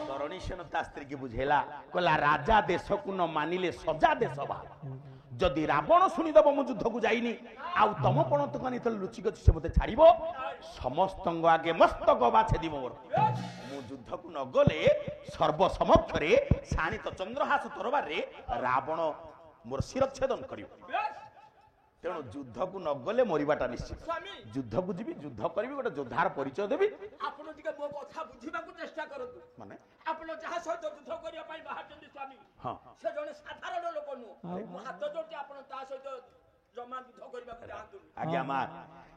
ତରଣୀ ସେନ ତା ସ୍ତ୍ରୀକି ବୁଝେଇଲା, କହିଲା ରାଜା ଦେଶକୁ ନ ମାନିଲେ ସଜା ଦେଶ ବାହାର। যদি রাবণ শুনিদেব মু যুদ্ধକୁ যাইনি ଆଉ ତମ ପଣତକା ଯେତେବେଳେ ଲୁଚିକି ଅଛି ସେ ମୋତେ ଛାଡ଼ିବ ସମସ୍ତଙ୍କ ଆଗେ ମସ୍ତକ ବାଛେଦିବ ମୋର ମୁଁ ଯୁଦ୍ଧକୁ ନ ଗଲେ ସର୍ବସମକ୍ଷରେ ଶାଣିତ ଚନ୍ଦ୍ରହାସ ତରବାରରେ ରାବଣ ମୋର ଶିରଚ୍ଛେଦନ କରିବ ତେଣୁ ଯୁଦ୍ଧକୁ ନ ଗଲେ ମରିବାଟା ନିଶ୍ଚିତ ସ୍ୱାମୀ ଯୁଦ୍ଧକୁ ଯିବି ଯୁଦ୍ଧ କରିବି ଗୋଟେ ଯୋଦ୍ଧାର ପରିଚୟ ଦେବି ଆପଣ ଟିକେ ମୋ କଥା ବୁଝିବାକୁ ଚେଷ୍ଟା କରନ୍ତୁ ମାନେ ଆପଣ ଯାହା ସହିତ ଯୁଦ୍ଧ କରିବା ପାଇଁ ବାହାରିଛନ୍ତି ସ୍ୱାମୀ ହଁ ସେ ଜଣେ ସାଧାରଣ ଲୋକ ନୁହଁ ମୁଁ ହାତ ଯୋଡୁଛି ଆପଣ ତା ସହିତ ଜମା ଯୁଦ୍ଧ କରିବାକୁ ଯାଆନ୍ତୁନି ଆଜ୍ଞା ମା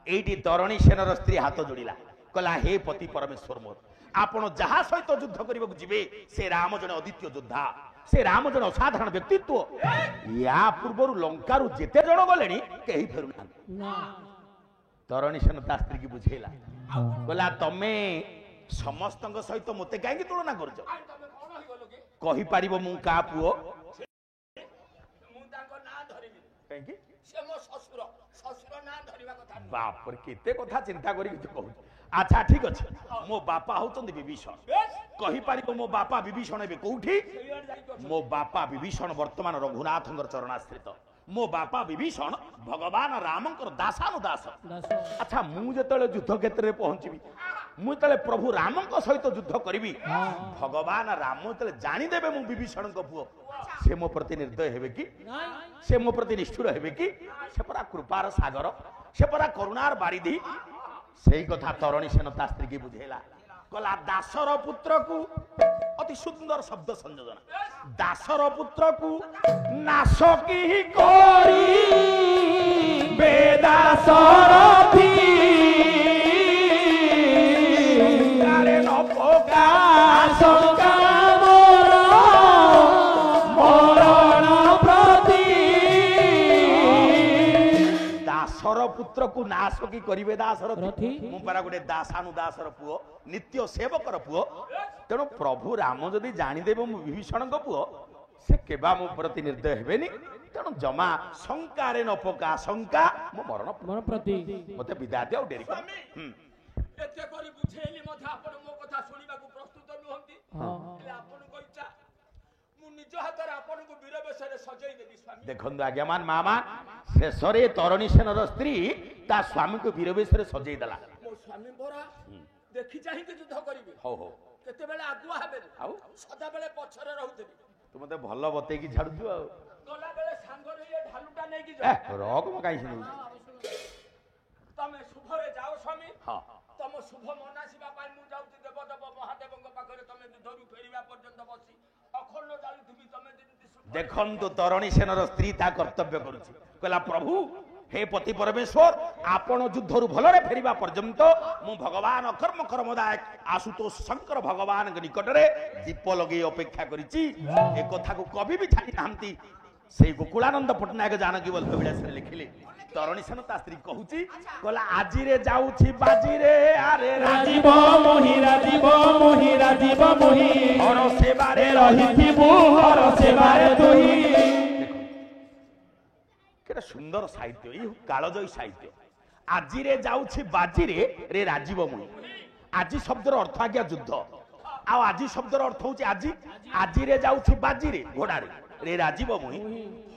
ଏଇଠି ତରଣୀ ସେନର ସ୍ତ୍ରୀ ହାତ ଯୋଡ଼ିଲା କହିଲା ହେ ପତି ପରମେଶ୍ୱର ମୋର ଆପଣ ଯାହା ସହିତ ଯୁଦ୍ଧ କରିବାକୁ ଯିବେ ସେ ରାମ ଜଣେ ଅଦ୍ୱିତୀୟ ଯୋଦ୍ଧା ସେ ରାମ ଜଣେ ଅସାଧାରଣ ବ୍ୟକ୍ତିତ୍ୱ ୟା ପୂର୍ବରୁ ଲଙ୍କାରୁ ଯେତେ ଜଣ ଗଲେଣି କେହି ଫେରୁନାହାନ୍ତି ତରଣୀ ସେନ ତା ସ୍ତ୍ରୀକି ବୁଝେଇଲା କହିଲା ତମେ ସମସ୍ତଙ୍କ ସହିତ ମୋତେ କାହିଁକି ତୁଳନା କରୁଛ ତମେ କଣ ହେଇଗଲ କି କହିପାରିବ ମୁଁ କାହା ପୁଅ ମୁଁ ତାଙ୍କ ନାଁ ଧରିବି କାହିଁକି ସେ ମୋ ଶ୍ୱଶୁର ଶ୍ୱଶୁର ନାଁ ଧରିବା କଥା ନୁହଁ। ବାପରେ କେତେ କଥା ଚିନ୍ତା କରିକି ତୁ କହୁଛୁ ଆଚ୍ଛା ଠିକ ଅଛି ମୋ ବାପା ହଉଛନ୍ତି ବିଭୀଷଣ ବେଶ କହିପାରିବ ମୋ ବାପା ବିଭୀଷଣ ଏବେ କୋଉଠି ସେଇଆଡେ ଯାଇକି ଅଛ। ମୋ ବାପା ବିଭୀଷଣ ବର୍ତ୍ତମାନ ରଘୁନାଥଙ୍କର ଚରଣାଶ୍ରିତ ମୋ ବାପା ବିଭୀଷଣ ଭଗବାନ ରାମଙ୍କର ଦାସାନୁଦାସ ଆଚ୍ଛା ମୁଁ ଯେତେବେଳେ ଯୁଦ୍ଧ କ୍ଷେତ୍ରରେ ପହଞ୍ଚିବି ମୁଁ ଯେତେବେଳେ ପ୍ରଭୁ ରାମଙ୍କ ସହିତ ଯୁଦ୍ଧ କରିବି ଭଗବାନ ରାମ ଯେତେବେଳେ ଜାଣିଦେବେ ମୁଁ ବିଭୀଷଣଙ୍କ ପୁଅ ସେ ମୋ ପ୍ରତି ନିର୍ଦ୍ଦୟ ହେବେ କି ସେ ମୋ ପ୍ରତି ନିଷ୍ଠୁର ହେବେ କି ସେ ପରା କୃପାର ସାଗର ସେ ପରା କରୁଣାର ବାରିଧି ସେଇ କଥା ତରଣୀ ସେନ ତା ସ୍ତ୍ରୀକି ବୁଝେଇଲା କହିଲା ଦାସର ପୁତ୍ରକୁ ଅତି ସୁନ୍ଦର ଶବ୍ଦ ସଂଯୋଜନା ଦାସର ପୁତ୍ରକୁ ନାଶ କି କରି ବେଦାସରଥୀ କାରେ ନ ପକା ଆଶଙ୍କା ମୋର ମରଣ ପ୍ରତି ଦାସର ପୁତ୍ରକୁ ନାଶ କି କରିବେ ଦାସର ରଥୀ। ମୁଁ ପରା ଗୋଟେ ଦାସାନୁଦାସର ପୁଅ ନିତ୍ୟ ସେବକର ପୁଅ ତେଣୁ ପ୍ରଭୁ ରାମ ଯଦି ଜାଣିଦେବ ମୁଁ ବିଭୀଷଣଙ୍କ ପୁଅ ସେ କେବା ମୋ ପ୍ରତି ନିର୍ଦ୍ଦୟ ହେବେନି ତେଣୁ ଜମା ଶଙ୍କାରେ ନ ପକା ଶଙ୍କା ମୋ ମରଣ ମରଣ ପ୍ରତି ମତେ ବିଦାୟ ଦିଅ ଆଉ ଡେରି କର ଏତେ କରି ବୁଝେଇଲି ମଧ୍ୟ ଆପଣ ମୋ କଥା ଶୁଣିବାକୁ ପ୍ରସ୍ତୁତ ନୁହନ୍ତି ହେଲେ ଆପଣଙ୍କ ଇଚ୍ଛା ମୁଁ ନିଜ ହାତରେ ଆପଣଙ୍କୁ ବୀର ବେଶରେ ସଜେଇ ଦେବି ସ୍ୱାମୀ ଦେଖନ୍ତୁ ଆଜ୍ଞା ମା ଶେଷରେ ତରଣୀ ସେନର ସ୍ତ୍ରୀ ତା ସ୍ୱାମୀକୁ ବୀର ବେଶରେ ସଜେଇ ଦେଲା ମୋ ସ୍ୱାମୀ ପରା ଦେଖି ଚାହିଁକି ଯୁଦ୍ଧ କରିବେ ହଉ ହଉ କେତେବେଳେ ଆଗୁଆ ହେବେନି ଆଉ ସଦାବେଳେ ପଛରେ ରହୁଥିବି ତୁ ମତେ ଭଲ ବତେଇକି ଛାଡୁଛୁ ଆଉ ଗଲାବେଳେ ସାଙ୍ଗରେ ଇଏ ଢାଲୁଟା ନେଇକି ଏ, ଯାଅ ରକ ମୁଁ କାହିଁ ଶୁଣୁଛୁ ତମେ ଶୁଭରେ ଯାଅ ସ୍ୱାମୀ ହଁ ତମ ଶୁଭ ମନାସିବା ପାଇଁ ମୁଁ ଯାଉଛି ଦେବଦେବ ମହାଦେବଙ୍କ ପାଖରେ ତମେ ଯୁଦ୍ଧରୁ ଫେରିବା ପର୍ଯ୍ୟନ୍ତ ବସି ଅଖଣ୍ଡ ଚାଲୁଥିବି ତମେ ଯେମିତି ଶୁଭ ଦେଖନ୍ତୁ ତରଣୀ ସେନର ସ୍ତ୍ରୀ ତା କର୍ତ୍ତବ୍ୟ କରୁଛି କହିଲା ପ୍ରଭୁ ହେ ପତି ପରମେଶ୍ୱର ଆପଣ ଯୁଦ୍ଧରୁ ଭଲରେ ଫେରିବା ପର୍ଯ୍ୟନ୍ତ ମୁଁ ଭଗବାନ ଅକର୍ମ କର୍ମଦାୟକ ଆଶୁତୋଷ ଶଙ୍କର ଭଗବାନଙ୍କ ନିକଟରେ ଦୀପ ଲଗେଇ ଅପେକ୍ଷା କରିଛି ଏ କଥାକୁ କବି ବି ଛାଡ଼ି ନାହାନ୍ତି ସେଇ ଗୋକୁଳାନନ୍ଦ ପଟ୍ଟନାୟକ ଜାନକୀ ବଲ୍ଲଭ ବିଳାସରେ ଲେଖିଲେ ତରଣୀ ସେନ ତା ସ୍ତ୍ରୀ କହୁଛି କହିଲା ଆଜିରେ ଯାଉଛି ବାଜିରେ ଆରେ ରାଜୀବ ମୋହି ହର ସେବାରେ ରହିଥିବୁ ହର ସେବାରେ ତୁହି କେତେ ସୁନ୍ଦର ସାହିତ୍ୟ ଏଇ କାଳଜୟୀ ସାହିତ୍ୟ ଆଜିରେ ଯାଉଛି ବାଜିରେ ରେ ରାଜୀବ ମୁହିଁ ଆଜି ଶବ୍ଦର ଅର୍ଥ ଆଜ୍ଞା ଯୁଦ୍ଧ ଆଉ ଆଜି ଶବ୍ଦର ଅର୍ଥ ହଉଛି ଆଜି ଆଜିରେ ଯାଉଛି ବାଜିରେ ଘୋଡାରେ ରେ ରାଜୀବ ମୁହିଁ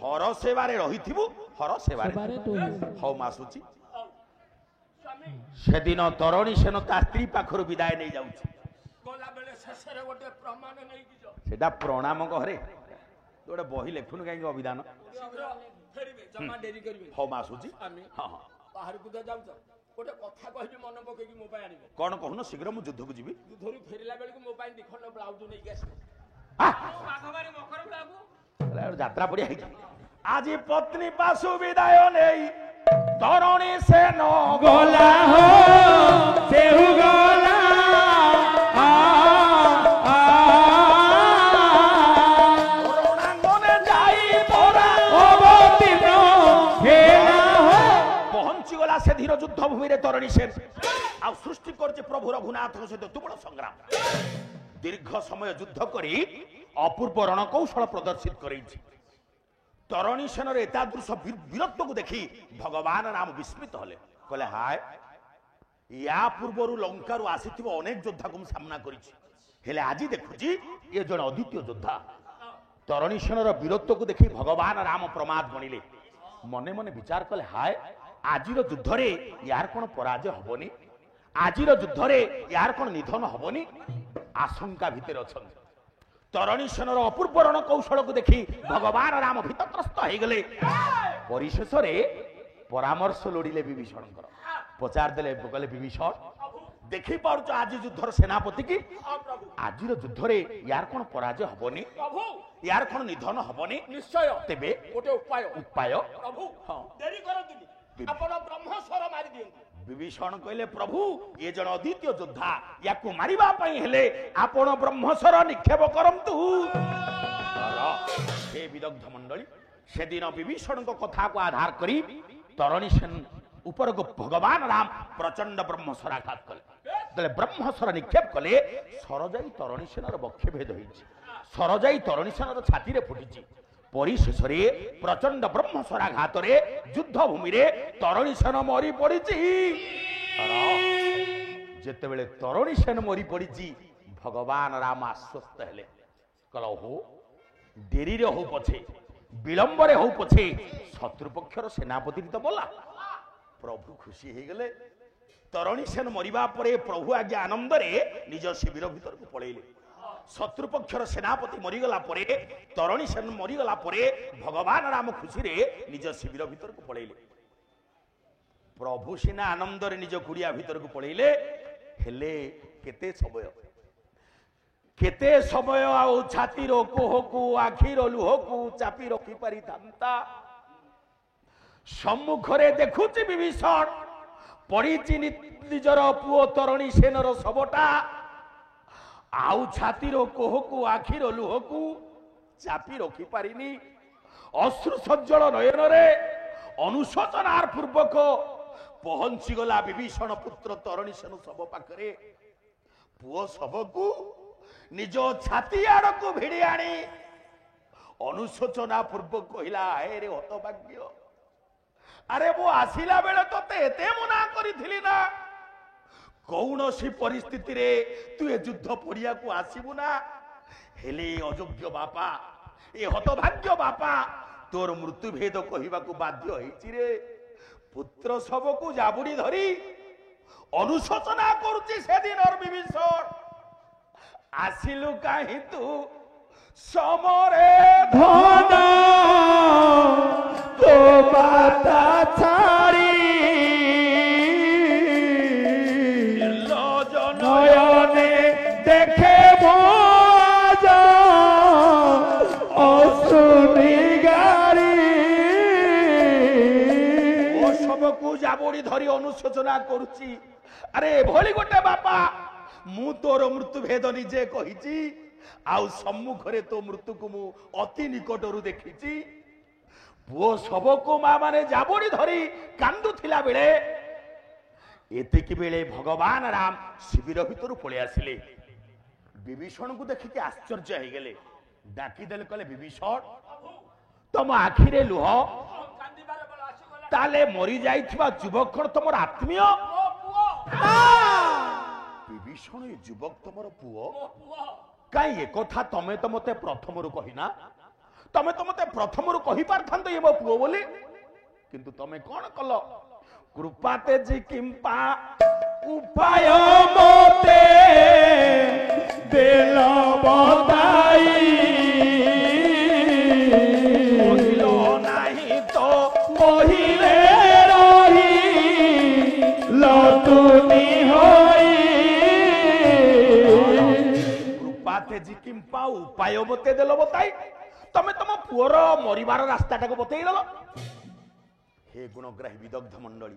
ହର ସେବାରେ ରହିଥିବୁ ହର ସେବାରେ ହଉ ମାସୁଛି ସ୍ୱାମୀ ସେଦିନ ତରଣୀ ସେନ ତା ସ୍ତ୍ରୀ ପାଖରୁ ବିଦାୟ ନେଇ ଯାଉଛି ଗଲାବେଳେ ଶେଷରେ ଗୋଟେ ପ୍ରମାଣ ନେଇକି ଯାଅ ସେଟା ପ୍ରଣାମ ଘରେ ତୁ ଗୋଟେ ବହି ଲେଖୁନୁ କାହିଁକି ଅଭିଧାନ ଶୀଘ୍ର ଫେରିବେ ଜମା ଡେରି କରିବେ ହଉ ମାସୁଛି ସ୍ୱାମୀ ହଁ ହଁ ବାହାରକୁ ତ ଯାଉଛ ଗୋଟେ କଥା କହିବି ମନେ ପକେଇକି ମୋ ପାଇଁ ଆଣିବ କଣ କହୁନ ଶୀଘ୍ର ମୁଁ ଯୁଦ୍ଧକୁ ଯିବି ଯୁଦ୍ଧରୁ ଫେରିଲା ବେଳକୁ ମୋ ପାଇଁ ଦିଖଣ୍ଡ ବ୍ଲାଉଜ ନେଇକି ଆସିବେ ଆ ବାଘବାରୀ ମକର ବ୍ଲାଉଜ ଯାତ୍ରା ପଡିଆ ହେଇଛି ଆଜି ପତ୍ନୀ ପାଶୁ ବିଦାୟ ନେଇ ତରଣୀ ସେନ ଗଲା ହୋ ସେହୁ ଗଲା ରଣାଙ୍ଗନେ ଯାଇ ପରା ଅବତୀର୍ଣ୍ଣ ହେଲା ହୋ ପହଞ୍ଚିଗଲା ସେ ଧୀର ଯୁଦ୍ଧ ଭୂମିରେ ତରଣୀ ସେନ ଆଉ ସୃଷ୍ଟି କରିଛି ପ୍ରଭୁ ରଘୁନାଥଙ୍କ ସହିତ ତୁମୁଳ ସଂଗ୍ରାମ ଦୀର୍ଘ ସମୟ ଯୁଦ୍ଧ କରି ଅପୂର୍ବ ରଣକୌଶଳ ପ୍ରଦର୍ଶିତ କରେଇଛି ତରଣୀ ସେନର ଏତାଦୃଶ ବୀରତ୍ୱକୁ ଦେଖି ଭଗବାନ ରାମ ବିସ୍ମିତ ହେଲେ କହିଲେ ହାୟ ୟା ପୂର୍ବରୁ ଲଙ୍କାରୁ ଆସିଥିବା ଅନେକ ଯୋଦ୍ଧାକୁ ମୁଁ ସାମ୍ନା କରିଛି ହେଲେ ଆଜି ଦେଖୁଛି ଇଏ ଜଣେ ଅଦ୍ୱିତୀୟ ଯୋଦ୍ଧା ତରଣୀ ସେନର ବୀରତ୍ୱକୁ ଦେଖି ଭଗବାନ ରାମ ପ୍ରମାଦ ବଣିଲେ। ମନେ ମନେ ବିଚାର କଲେ, ହାୟ ଆଜିର ଯୁଦ୍ଧରେ ୟାର କଣ ପରାଜୟ ହବନି? ଆଜିର ଯୁଦ୍ଧରେ ୟାର କଣ ନିଧନ ହବନି? ଆଶଙ୍କା ଭିତରେ ଅଛନ୍ତି। ତରଣୀ ସେନର ଅପୂର୍ବ ରଣ କୌଶଳକୁ ଦେଖି ଭଗବାନ ରାମ ଭୀତତ୍ରସ୍ତ ହେଇଗଲେ। ପରିଶେଷରେ ପରାମର୍ଶ ଲୋଡ଼ିଲେ ବିଭୀଷଣଙ୍କର। ପଚାରିଦେଲେ, କହିଲେ ବିଭୀଷଣ ଦେଖି ପାରୁଛ ଆଜି ଯୁଦ୍ଧର ସେନାପତି କି? ଆଜିର ଯୁଦ୍ଧରେ ୟାର କଣ ପରାଜୟ ହବନି? ପ୍ରଭୁ ୟାର କଣ ନିଧନ ହବନି? ନିଶ୍ଚୟ ତେବେ ଗୋଟେ ଉପାୟ ପ୍ରଭୁ ହଁ। ଡେରି କରନ୍ତୁନି, ଆପଣ ବ୍ରହ୍ମସ୍ୱର ମାରି ଦିଅନ୍ତୁ। ବିଭୀଷଣ କହିଲେ, ପ୍ରଭୁ ଏ ଜଣେ ଅଦ୍ୱିତୀୟ ଯୋଦ୍ଧା, ୟାକୁ ମାରିବା ପାଇଁ ହେଲେ ଆପଣ ବ୍ରହ୍ମସ୍ୱର ନିକ୍ଷେପ କରନ୍ତୁ। ହେ ବିଦଗ୍ଧ ମଣ୍ଡଳୀ, ସେଦିନ ବିଭୀଷଣଙ୍କ କଥାକୁ ଆଧାର କରି ତରଣୀ ସେନ ଉପରକୁ ଭଗବାନ ରାମ ପ୍ରଚଣ୍ଡ ବ୍ରହ୍ମସ୍ୱର ଆଘାତ କଲେ। ଯେତେବେଳେ ବ୍ରହ୍ମସ୍ୱର ନିକ୍ଷେପ କଲେ, ସରଜାଇ ତରଣୀ ସେନର ବକ୍ଷଭେଦ ହୋଇଛି। ସରଜାଇ ତରଣୀ ସେନର ଛାତିରେ ଫୁଟିଛି। ପରିଶେଷରେ ପ୍ରଚଣ୍ଡ ବ୍ରହ୍ମସ୍ୱରାଘାତରେ ଯୁଦ୍ଧ ଭୂମିରେ ତରଣୀ ସେନ ମରି ପଡ଼ିଛି। ଯେତେବେଳେ ତରଣୀ ସେନ ମରି ପଡ଼ିଛି, ଭଗବାନ ରାମ ଆଶ୍ୱସ୍ତ ହେଲେ। କହିଲ, ହଉ ଡେରିରେ ହଉ ପଛେ, ବିଳମ୍ବରେ ହଉ ପଛେ, ଶତ୍ରୁପକ୍ଷର ସେନାପତି ତ ବୋଲା। ପ୍ରଭୁ ଖୁସି ହେଇଗଲେ। ତରଣୀ ସେନ ମରିବା ପରେ ପ୍ରଭୁ ଆଜ୍ଞା ଆନନ୍ଦରେ ନିଜ ଶିବିର ଭିତରକୁ ପଳେଇଲେ। ଶତ୍ରୁପକ୍ଷର ସେନାପତି ମରିଗଲା ପରେ, ତରଣୀ ସେନ ମରିଗଲା ପରେ ଭଗବାନ ରାମ ଖୁସିରେ ନିଜ ଶିବିର ଭିତରକୁ ପଳେଇଲେ। ପ୍ରଭୁ ସିନା ଆନନ୍ଦରେ ନିଜ କୁଡ଼ିଆ ଭିତରକୁ ପଳେଇଲେ, ହେଲେ କେତେ ସମୟ ଆଉ ଛାତିର କୋହକୁ ଆଖିର ଲୁହକୁ ଚାପି ରଖିପାରିଥାନ୍ତା? ସମ୍ମୁଖରେ ଦେଖୁଛି ବିଭୀଷଣ ପଡ଼ିଛି ନିଜର ପୁଅ ତରଣୀ ସେନର ଶବଟା, ଆଉ ଛାତିର କୋହକୁ ଆଖିର ଲୁହକୁ ଚାପି ରଖିପାରିନି। ଅଶ୍ରୁ ସଜ୍ଜଳ ନୟନରେ ଅନୁଶୋଚନାର ପୂର୍ବକ ପହଞ୍ଚିଗଲା ବିଭୀଷଣ ପୁତ୍ର ତରଣୀ ସେନ ଶବ ପାଖରେ। ପୁଅ ଶବକୁ ନିଜ ଛାତି ଆଡ଼କୁ ଭିଡ଼ି ଆଣି ଅନୁଶୋଚନା ପୂର୍ବକ କହିଲା, ହେ ରେ ହତଭାଗ୍ୟ, ଆରେ ମୁଁ ଆସିଲା ବେଳେ ତତେ ଏତେ ମନା କରିଥିଲି ନା, କୌଣସି ପରିସ୍ଥିତିରେ ତୁ ଏ ଯୁଦ୍ଧ ପଡ଼ିଆକୁ ଆସିବୁ ନା। ହେଲେ ଅଯୋଗ୍ୟ ବାପା, ଏ ହତଭାଗ୍ୟ ବାପା ତୋର ମୃତ୍ୟୁଭେଦ କହିବାକୁ ବାଧ୍ୟ ହେଇଛି ରେ। ପୁତ୍ର ଶବକୁ ଜାବୁଡ଼ି ଧରି ଅନୁଶୋଚନା କରୁଛି ସେଦିନର ବିଭୀଷଣ। ଆସିଲୁ କାହିଁ ତୁ ସମରେ ଧନ ତୋ ବାତା ଛାଡ଼ି, নয়নে দেখে মজ অশ্রুনি গারি। ଓ ଶବକୁ ଜାବୁଡ଼ି ଧରି ଅନୁଶୋଚନା କରୁଛି। ଆରେ ଏଭଳି ଗୋଟେ ବାପା, ମୁଁ ତୋର ମୃତ୍ୟୁଭେଦ ନିଜେ କହିଛି, ଆଉ ସମ୍ମୁଖରେ ତୋ ମୃତ୍ୟୁକୁ ମୁଁ ଅତି ନିକଟରୁ ଦେଖିଛି। ପୁଅ ଶବକୁ ମା ମାନେ ଜାବୁଡ଼ି ଧରି କାନ୍ଦୁଥିଲା ବେଳେ, ଏତିକି ବେଳେ ଭଗବାନ ରାମ ଶିବିର ଭିତରୁ ପଳେଇ ଆସିଲେ। ବିଭୀଷଣକୁ ଦେଖିକି ଆଶ୍ଚର୍ଯ୍ୟ ହେଇଗଲେ। ଡାକିଦେଲେ, କହିଲେ, ବିଭୀଷଣ ତମ ଆଖିରେ ଲୁହ, କାନ୍ଦିବାର ବେଳ ଆସିଗଲା। ତାହେଲେ ମରି ଯାଇଥିବା ଯୁବକ କଣ ତମର ଆତ୍ମୀୟ? ମୋ ପୁଅ, ବିଭୀଷଣ, ଏ ଯୁବକ ତମର ପୁଅ? ମୋ ପୁଅ। କାଇଁ ଏକଥା ତମେ ତ ମତେ ପ୍ରଥମରୁ କହିନା? ତମେ ତ ମତେ ପ୍ରଥମରୁ କହିପାରିଥାନ୍ତ ଏ ମୋ ପୁଅ ବୋଲି। କିନ୍ତୁ ତମେ କଣ କଲ? କୃପା ତେଜି କିମ୍ପା উপায় মতে দেল বতাই, କହିଲ ନାହିଁ ତ কহিলে রহি লতুনি হই। କୃପା ତେଜି କିମ୍ପା ଉପାୟ ମତେ ଦେଲ ବତାଇ। ତମେ ତମ ପୁଅର ମରିବାର ରାସ୍ତାଟାକୁ ବତେଇ ଦେଲ। ହେ ଗୁଣଗ୍ରାହୀ ବିଦଗ୍ଧ ମଣ୍ଡଳୀ,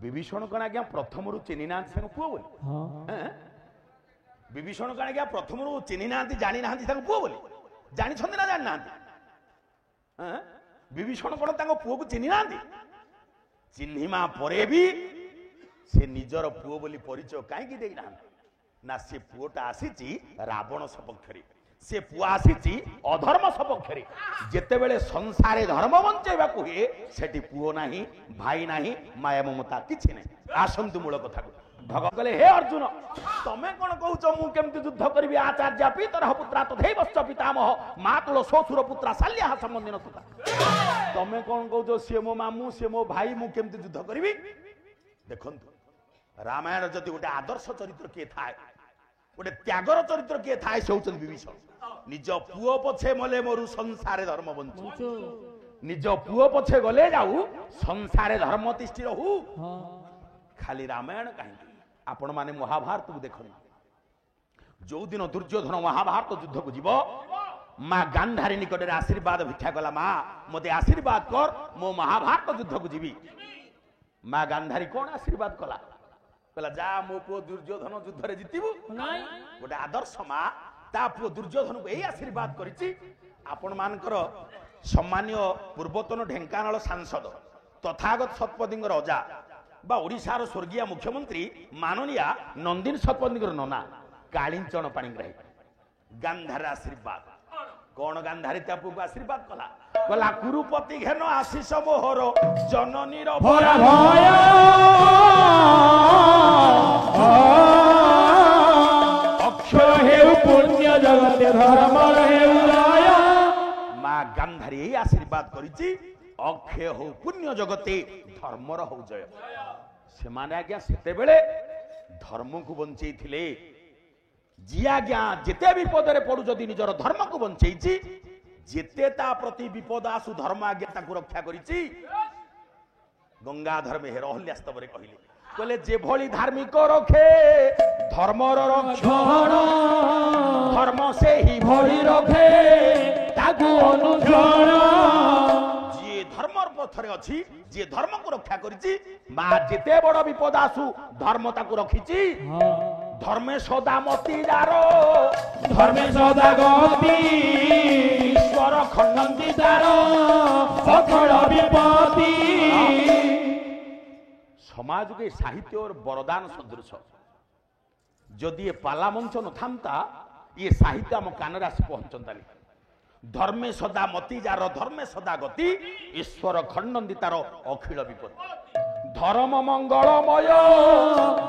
ବିଭୀଷଣ କଣ ଆଜ୍ଞା ପ୍ରଥମରୁ ଚିହ୍ନି ନାହାନ୍ତି ତାଙ୍କ ପୁଅ ବୋଲି? ବିଭୀଷଣ କଣ ଆଜ୍ଞା ପ୍ରଥମରୁ ଚିହ୍ନି ନାହାନ୍ତି, ଜାଣି ନାହାନ୍ତି ତାଙ୍କ ପୁଅ ବୋଲି? ଜାଣିଛନ୍ତି ନା ଜାଣିନାହାନ୍ତି? ବିଭୀଷଣ କଣ ତାଙ୍କ ପୁଅକୁ ଚିହ୍ନି ନାହାନ୍ତି? ଚିହ୍ନିବା ପରେ ବି ସେ ନିଜର ପୁଅ ବୋଲି ପରିଚୟ କାହିଁକି ଦେଇନାହାନ୍ତି? ନା, ସେ ପୁଅଟା ଆସିଛି ରାବଣ ସପକ୍ଷରେ, ସେ ପୁଅ ଆସିଛି ଅଧର୍ମ ସପକ୍ଷରେ। ଯେତେବେଳେ ସଂସାରେ ଧର୍ମ ବଞ୍ଚେଇବାକୁ ହୁଏ, ସେଠି ପୁଅ ନାହିଁ, ଭାଇ ନାହିଁ, ମାୟା ମମତା କିଛି ନାହିଁ। ଆସନ୍ତୁ ମୂଳ କଥାକୁ। भगवान कहले हे अर्जुन तमे कोन कहउछ मु केमति युद्ध करबी आचार्य पितर पुत्रा तथैवश्च पितामह मातुल ससुर पुत्रा शाल्यः संबंधिन सुता तमे कोन कहउछ से मो मामू से मो भाई मु केमति युद्ध करबी देखंतु रामायण जदि गोटे आदर्श चरित्र किए थाए गोटे त्यागर चरित्र किए थाए से होचन विभीषण निज पुओ पछे मले मोरु संसारे धर्म बंचु निज पुओ पछे गले जाऊ संसारे धर्म तिष्ठि रहू खाली रामायण कहीं आपण माने महाभारत को देखो जो दिन दुर्योधन महाभारत युद्ध को जीव माँ गांधारी निकट आशीर्वाद भिक्षा कला माँ मते आशीर्वाद कर मो महाभारत युद्ध को जीवी माँ गांधारी कौन आशीर्वाद कला कहला जा मो पुओ दुर्योधन युद्ध रे जितिबु गोटे आदर्श माँ ता पुओ दुर्योधन को यही आशीर्वाद करिछि आपण मानकर सम्मानीय पूर्वतन ढेंकानाल सांसद तथागत शतपथींकर अजा बा ओडिशार स्वर्गीय मुख्यमंत्री माननीया नंदिन शतपथींकर नना कालीचरण पाणिग्राही गांधार आशीर्वाद कौन गांधारी त्या पुओ आशीर्वाद कला कहला कुरुपति घेन आशीष मोहर जननीर भरा भय अक्षय हेउ पुण्य जगते धर्म हेउ राय माँ गांधारी यही आशीर्वाद करिछि अक्षय हो पुण्य जगते धर्मर हो जय से माने आज्ञा सेते बेले धर्म को बंचई थिले जी आज्ञा जेते विपद रे पड़ू जदि निजर धर्म को बंचईछि जेते ता प्रति विपद आसु धर्म आज्ञा ताकू रक्षा करिछि गंगाधर मेहर अहल्यास्तव रे कहिले कहले जे भली धार्मिक रखे धर्मर रक्षण धर्म से ही भली रखे ताकू अनुसरण जे धर्मर पथरे अछि जे धर्म को रक्षा करिछि मा जेते बड़ विपद आसु धर्म ताकू रखिछि धर्मे सदा मति दारो धर्मे सदा गति ईश्वर खंडंती दारो सकल विपत्ति समाज के साहित्य और वरदान सदृश जदि ये पाला मंच न था ये साहित्य आम कान आसी पहुंचता धर्मे सदा मति जार धर्मे सदा गति ईश्वर खंडंती तार अखिल विपत्ति धर्म मंगलमय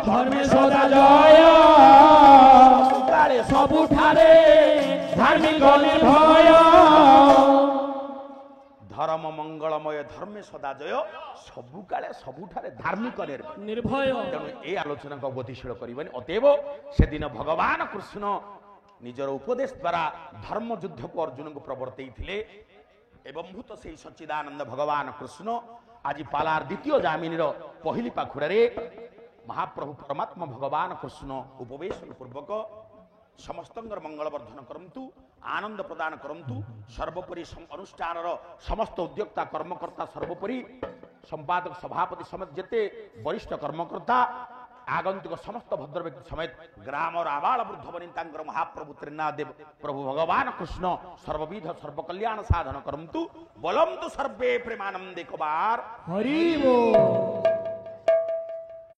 धर्मे सदा जय काले सबुठारे धार्मिक निर्भय धर्म मंगलमय धर्मे सदा जय सबु काले सबुठारे धार्मिक निर्भय तेणु ए आलोचना को गतिशील करबनी अतएव से दिन भगवान कृष्ण निजर उपदेश द्वारा धर्म युद्ध को अर्जुन को प्रवर्तई थिले एवं भूत से सच्चिदानंद भगवान कृष्ण आज पालार द्वितीय जामिनी पहली पाखुड़े महाप्रभु परमात्मा भगवान कृष्ण उपवेशन पूर्वक समस्त मंगल वर्धन करंतु आनंद प्रदान करंतु सर्वोपरि अनुष्ठान समस्त उद्योक्ता कर्मकर्ता सर्वोपरि संपादक सभापति समेत जेते वरिष्ठ कर्मकर्ता आगंतुक समस्त भद्र व्यक्ति समेत ग्राम और आबाल वृद्ध वनितांगर महाप्रभु त्रिनादेव प्रभु भगवान कृष्ण सर्वविध सर्वकल्याण साधन करंतु बोलंतु सर्वे प्रेमानंदे कुमार हरि बोल।